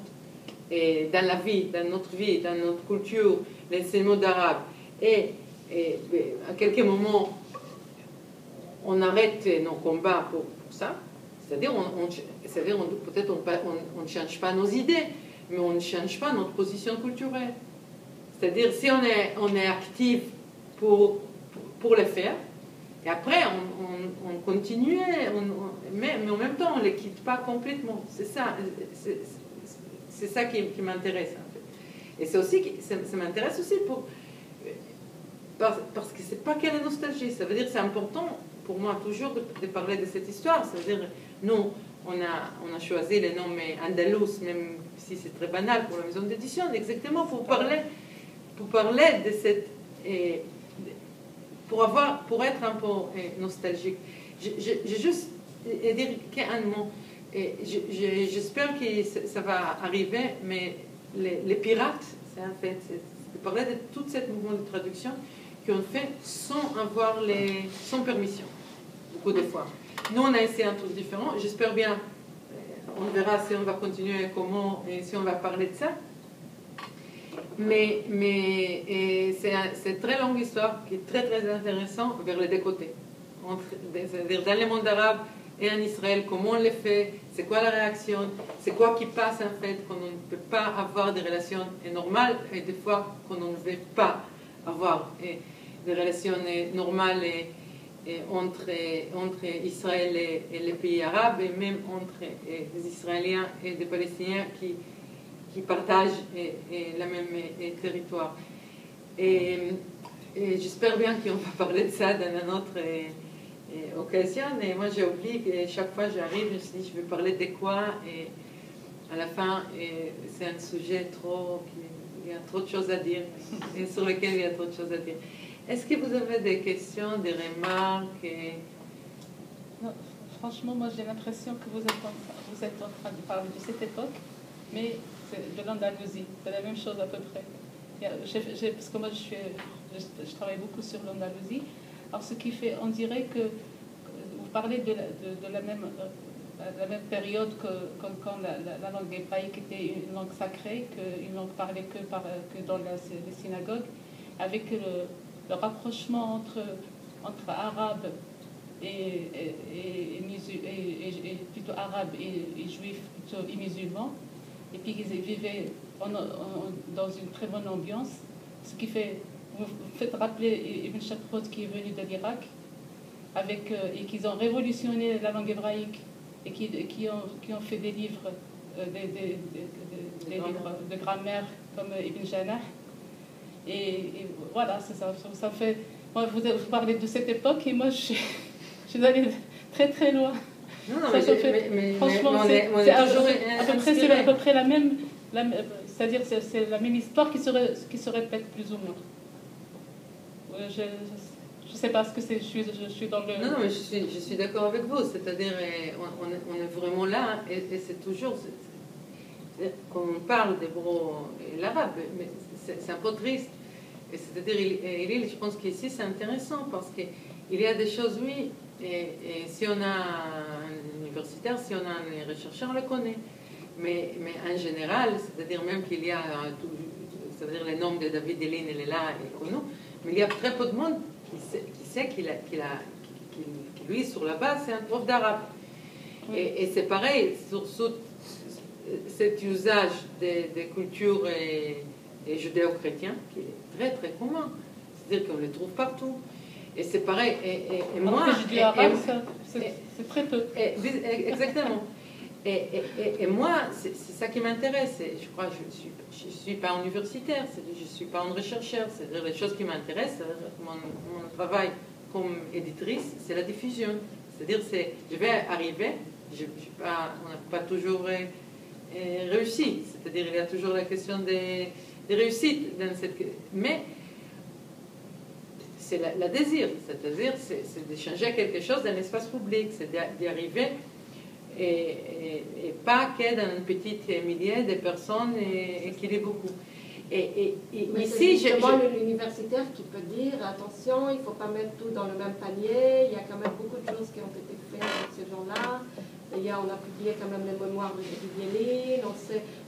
dans la vie, dans notre vie, dans notre culture, l'enseignement d'arabe, et à quelques moments, on arrête nos combats pour ça, c'est-à-dire, peut-être on ne change pas nos idées, mais on ne change pas notre position culturelle. C'est-à-dire, si on est actif pour le faire, et après, on continue, mais en même temps, on ne les quitte pas complètement. C'est ça qui m'intéresse, en fait. Et c'est aussi, ça m'intéresse aussi parce que c'est pas que la nostalgie. Ça veut dire que c'est important pour moi toujours de parler de cette histoire. Ça veut dire, nous, on a choisi le nom Andalous, même si c'est très banal pour la maison d'édition, exactement pour parler de cette... pour être un peu nostalgique. J'ai juste dire qu'un mot. J'espère que ça va arriver, mais les pirates, c'est en fait, de parler de tout ce mouvement de traduction qu'on fait sans permission, beaucoup de fois. Nous, on a essayé un truc différent. J'espère bien, on verra si on va continuer, comment, et si on va parler de ça. Mais c'est une très longue histoire qui est très très intéressante vers les deux côtés. C'est-à-dire dans le monde arabe et en Israël, comment on le fait, c'est quoi la réaction, c'est quoi qui passe en fait quand on ne peut pas avoir des relations normales et des fois quand on ne veut pas avoir des relations normales entre Israël et les pays arabes et même entre des Israéliens et des Palestiniens qui partagent le même territoire. Et j'espère bien qu'on va parler de ça dans une autre occasion. Et moi, j'ai oublié que chaque fois que j'arrive, je me suis dit, je vais parler de quoi. Et à la fin, c'est un sujet trop... il y a trop de choses à dire et sur lesquelles il y a trop de choses à dire. Est-ce que vous avez des questions, des remarques Non, franchement, moi j'ai l'impression que vous êtes en train de parler de cette époque, mais de l'Andalousie. C'est la même chose à peu près. Parce que moi je travaille beaucoup sur l'Andalousie. Alors ce qui fait, on dirait que vous parlez de la même période quand la langue hébraïque était une langue sacrée, qu'une langue parlée que dans les synagogues, avec le rapprochement entre arabes et plutôt arabes et juifs plutôt et musulmans, et puis qu'ils vivaient dans une très bonne ambiance, ce qui fait, vous faites rappeler Ibn Shakrot qui est venu de l'Irak, et qu'ils ont révolutionné la langue hébraïque et qui ont fait des livres, des livres de grammaire comme Ibn Janah. Et voilà, c'est ça. Ça fait. Moi, vous parlez de cette époque et moi, je suis allée très très loin. Non, mais franchement, c'est à peu près la même. C'est-à-dire, c'est la même histoire qui se répète plus ou moins. Je sais pas ce que c'est. Je suis dans le. Non, mais je suis d'accord avec vous. C'est-à-dire, on est vraiment là, et c'est toujours. Quand on parle d'hébreu et l'arabe, mais c'est un peu triste. C'est-à-dire, je pense qu'ici c'est intéressant parce qu'il y a des choses, oui, et si on a un universitaire, si on a un chercheur, on le connaît. Mais en général, c'est-à-dire même qu'il y a, c'est-à-dire le nom de David Elin, il est là, il est connu, mais il y a très peu de monde qui sait qu'il lui, sur la base, c'est un prof d'arabe. Oui. Et c'est pareil, sur cet usage des cultures et judéo-chrétiens, qui est très très commun. C'est-à-dire qu'on les trouve partout. Et c'est pareil. Et moi. C'est très peu. Exactement. Et moi, c'est ça qui m'intéresse. Je crois que je ne suis pas universitaire, je ne suis pas un rechercheur. C'est-à-dire les choses qui m'intéressent, mon travail comme éditrice, c'est la diffusion. C'est-à-dire, je vais arriver, on n'a pas toujours réussi. C'est-à-dire, il y a toujours la question des réussites dans mais c'est la désir, c'est-à-dire c'est d'échanger quelque chose dans l'espace public, c'est d'y arriver et pas que dans un petit millier de personnes et qu'il y ait beaucoup. Mais ici, c'est justement l'universitaire qui peut dire attention, il ne faut pas mettre tout dans le même panier, il y a quand même beaucoup de choses qui ont été faites avec ces gens-là. On a publié quand même les mémoires de Yelin,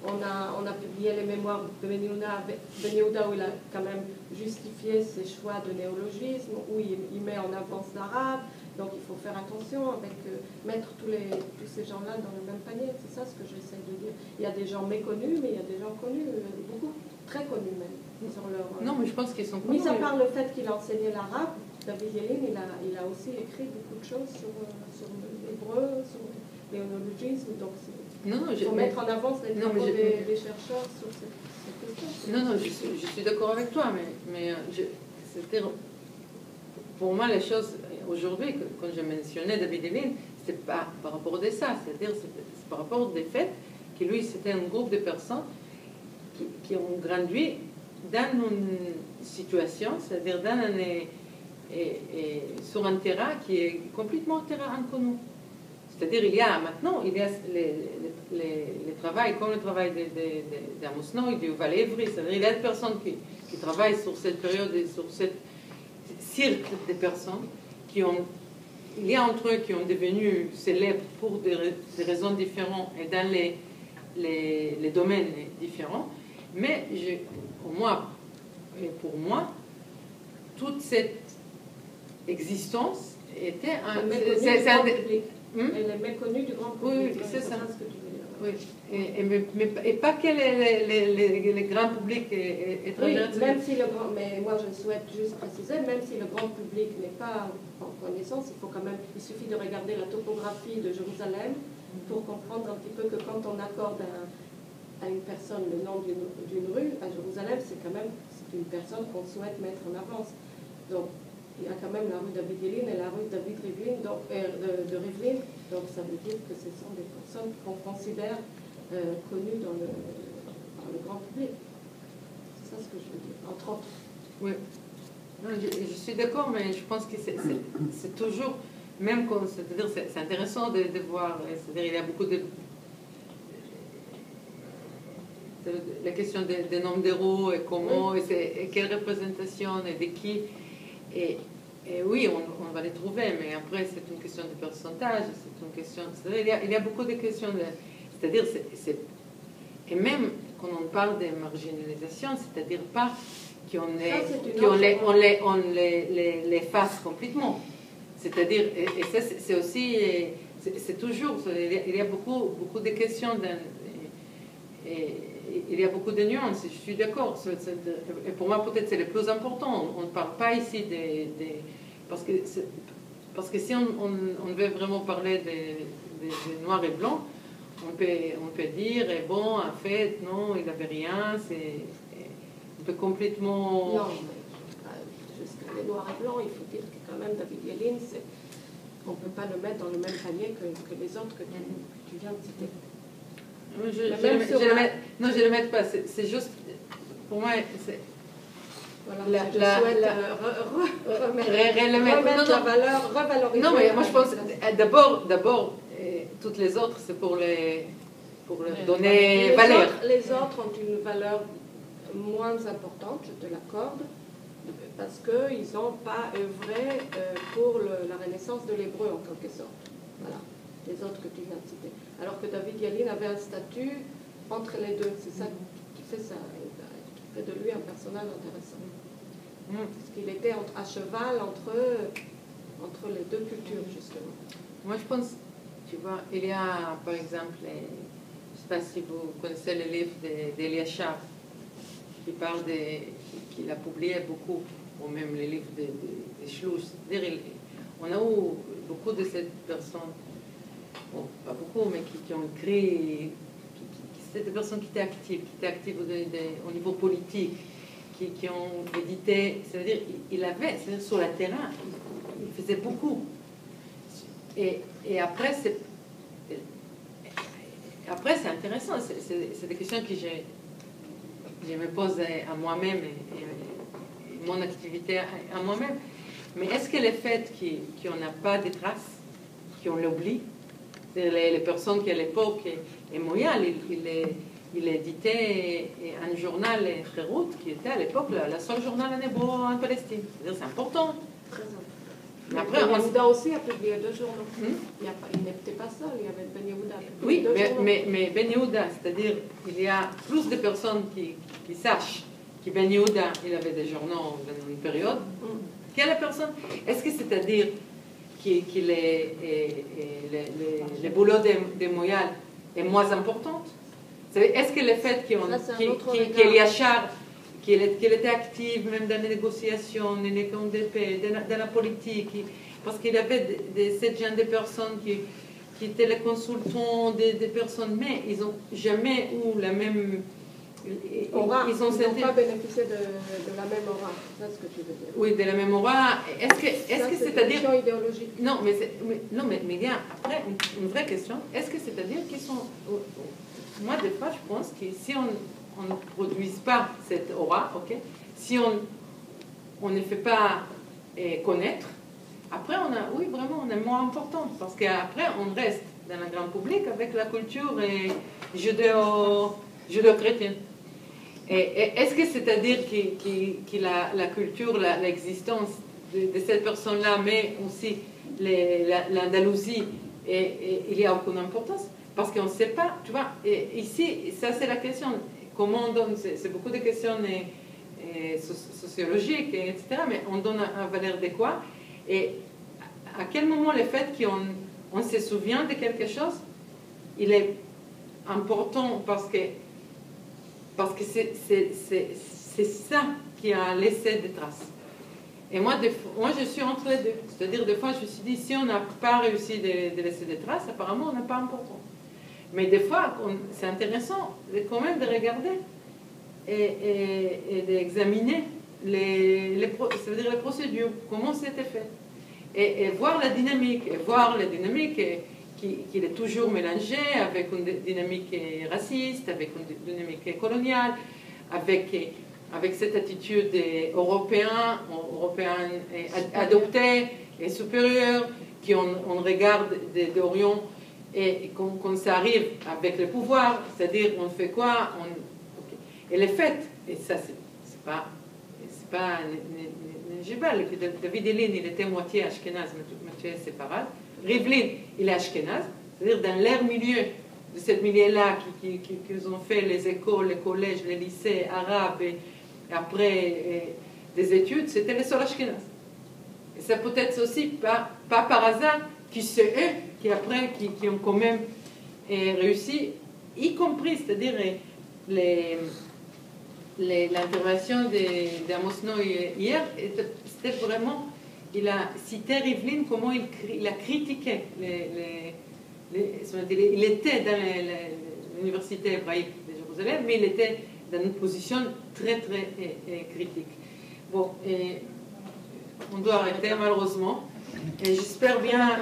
on a publié les mémoires de Ben Yehuda où il a quand même justifié ses choix de néologisme, où il met en avance l'arabe. Donc il faut faire attention avec mettre tous ces gens-là dans le même panier. C'est ça ce que j'essaie de dire. Il y a des gens méconnus, mais il y a des gens connus, beaucoup, très connus même. Sur leur, non, mais je pense qu'ils sont connus. Mis à part le fait qu'il enseignait l'arabe, David Yelin, il a aussi écrit beaucoup de choses sur l'hébreu, sur néologisme. Donc il faut mettre en avance les travaux des chercheurs sur cette question. Non, je suis d'accord avec toi, mais pour moi, les choses, aujourd'hui, quand je mentionnais David Elin, c'était pas par rapport à ça, c'est-à-dire c'est par rapport au fait que lui, c'était un groupe de personnes qui ont grandi dans une situation, c'est-à-dire sur un terrain qui est complètement un terrain inconnu. C'est-à-dire, il y a les travails, comme le travail d'Amos Noé, du Val Évry, c'est-à-dire, il y a des personnes qui travaillent sur cette période, sur cette cirque de personnes il y a entre eux qui ont devenu célèbres pour des raisons différentes et dans les domaines différents, mais pour moi, toute cette existence était elle est méconnue du grand public. Oui, c'est ça. Oui. Et pas que les grands publics étrangers. Oui, même si mais moi je souhaite juste préciser, même si le grand public n'est pas en connaissance, il suffit de regarder la topographie de Jérusalem pour comprendre un petit peu que quand on accorde à une personne le nom d'une rue, à Jérusalem, c'est une personne qu'on souhaite mettre en avance. Donc, il y a quand même la rue David Yelin et la rue David Rivlin, de Rivlin, donc ça veut dire que ce sont des personnes qu'on considère connues par le grand public. ça ce que je veux dire, entre autres. Oui. Non, je suis d'accord, mais je pense que c'est toujours, même quand, c'est-à-dire, c'est intéressant de voir, c'est-à-dire, il y a beaucoup de la question des nombres d'euros et comment, et quelle représentation et de qui. Et oui, on va les trouver, mais après, c'est une question de pourcentage, c'est une question. Il y a beaucoup de questions, c'est-à-dire, et même quand on parle de marginalisation, c'est-à-dire pas qu'on les fasse complètement. C'est-à-dire, et ça, c'est aussi, c'est toujours, il y a beaucoup de questions, il y a beaucoup de nuances, je suis d'accord. Et pour moi, peut-être c'est le plus important. On ne parle pas ici parce que si on veut vraiment parler des noirs et blancs, on peut dire, et bon, en fait, non, il n'avait rien, on peut complètement... Non, jusqu'à les noirs et blancs, il faut dire que quand même David Yellin, on ne peut pas le mettre dans le même panier que les autres que tu viens de citer. Non, je ne le mets pas, c'est juste, pour moi, c'est... Voilà, je souhaite remettre la valeur, revaloriser. Non, mais moi je pense, d'abord, toutes les autres, c'est pour leur donner valeur. Les autres ont une valeur moins importante, je te l'accorde, parce qu'ils n'ont pas œuvré pour la renaissance de l'hébreu, en quelque sorte. Voilà, les autres que tu viens de citer. Alors que David Yellin avait un statut entre les deux. C'est ça qui fait ça, qui fait de lui un personnage intéressant. Parce qu'il était à cheval entre les deux cultures, justement. Moi, je pense, tu vois, il y a, par exemple, je ne sais pas si vous connaissez le livre d'Eliashar, qui parle qu'il a publié beaucoup, ou même les livres de Shlouch. C'est-à-dire, on a eu beaucoup de ces personnes, bon, pas beaucoup, mais qui ont écrit, c'est des personnes qui étaient actives au niveau politique, qui ont édité, c'est-à-dire, c'est-à-dire sur le terrain, il faisait beaucoup. Et après, c'est intéressant, c'est des questions que je me pose à moi-même, et mon activité à moi-même. Mais est-ce que le fait qu'on n'a pas de traces, qu'on l'oublie, les personnes qui à l'époque, et Moyal, il éditait un journal, Kherout, qui était à l'époque la seule journal en hébreu en Palestine. C'est-à-dire, c'est important. Très important. Mais après, Ben Yehuda aussi a publié 2 journaux. Il n'était pas seul, il y avait Ben Yehuda. Oui, mais Ben Yehuda, c'est-à-dire, il y a plus de personnes qui sachent que Ben Yehuda, il avait des journaux dans une période. Quelle personne? Est-ce que c'est-à-dire que les boulots de Moyal est moins importante? Est-ce que le fait qu'il était actif même dans les négociations, dans les camps de paix, dans la politique, parce qu'il y avait cette genre de personnes qui étaient les consultants des personnes, mais ils n'ont jamais eu la même... Aura, ils n'ont pas bénéficié de la même aura, c'est ça ce que tu veux dire. Oui, de la même aura. Est-ce que c'est-à-dire... C'est une idéologique. Non, mais il y a après une vraie question. Est-ce que c'est-à-dire qu'ils sont... Moi, des fois, je pense que si on ne produit pas cette aura, ok, si on ne fait pas connaître, après, oui, vraiment, on est moins important. Parce qu'après, on reste dans le grand public avec la culture judéo-chrétienne. Et est-ce que c'est-à-dire que la culture, l'existence de cette personne-là, mais aussi l'Andalousie, il y a aucune importance? Parce qu'on ne sait pas, tu vois, et ici, ça c'est la question, comment on donne, c'est beaucoup de questions sociologiques, etc., mais on donne un valeur de quoi? Et à quel moment le fait qu'on se souvient de quelque chose, il est important parce que c'est ça qui a laissé des traces. Et moi, je suis entre les deux. C'est-à-dire, des fois, je me suis dit, si on n'a pas réussi de laisser des traces, apparemment, on n'est pas important. Mais des fois, c'est intéressant quand même de regarder et d'examiner les procédures, comment c'était fait. Et voir la dynamique, qu'il est toujours mélangé avec une dynamique raciste, avec une dynamique coloniale, avec avec cette attitude européenne adoptée et supérieure, qu'on regarde d'Orient, et quand ça arrive avec le pouvoir, c'est-à-dire on fait quoi, et les fêtes, et ça c'est pas Jibal, David Elin, il était moitié ashkénaze, moitié séparate. Rivlin, il est ashkénaze, c'est-à-dire dans leur milieu, de cette milieu-là, qu'ils ont fait les écoles, les collèges, les lycées arabes, et après des études, c'était les seuls ashkénazes. Et ça peut-être aussi pas par hasard, qui c'est eux qui ont quand même réussi, y compris, c'est-à-dire l'intervention d'Amos Noé hier, c'était vraiment, il a cité Rivlin, comment il a critiqué il était dans l'université hébraïque de Jérusalem, mais il était dans une position très très critique. Bon, on doit arrêter malheureusement, et j'espère bien,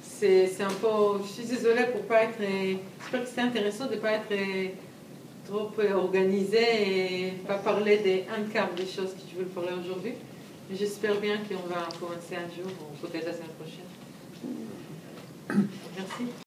c'est un peu, je suis désolée pour pas être, j'espère que c'est intéressant de ne pas être trop organisé et pas parler d'un quart des choses que tu veux parler aujourd'hui. Mais j'espère bien qu'on va commencer un jour, ou peut-être la semaine prochaine. Merci.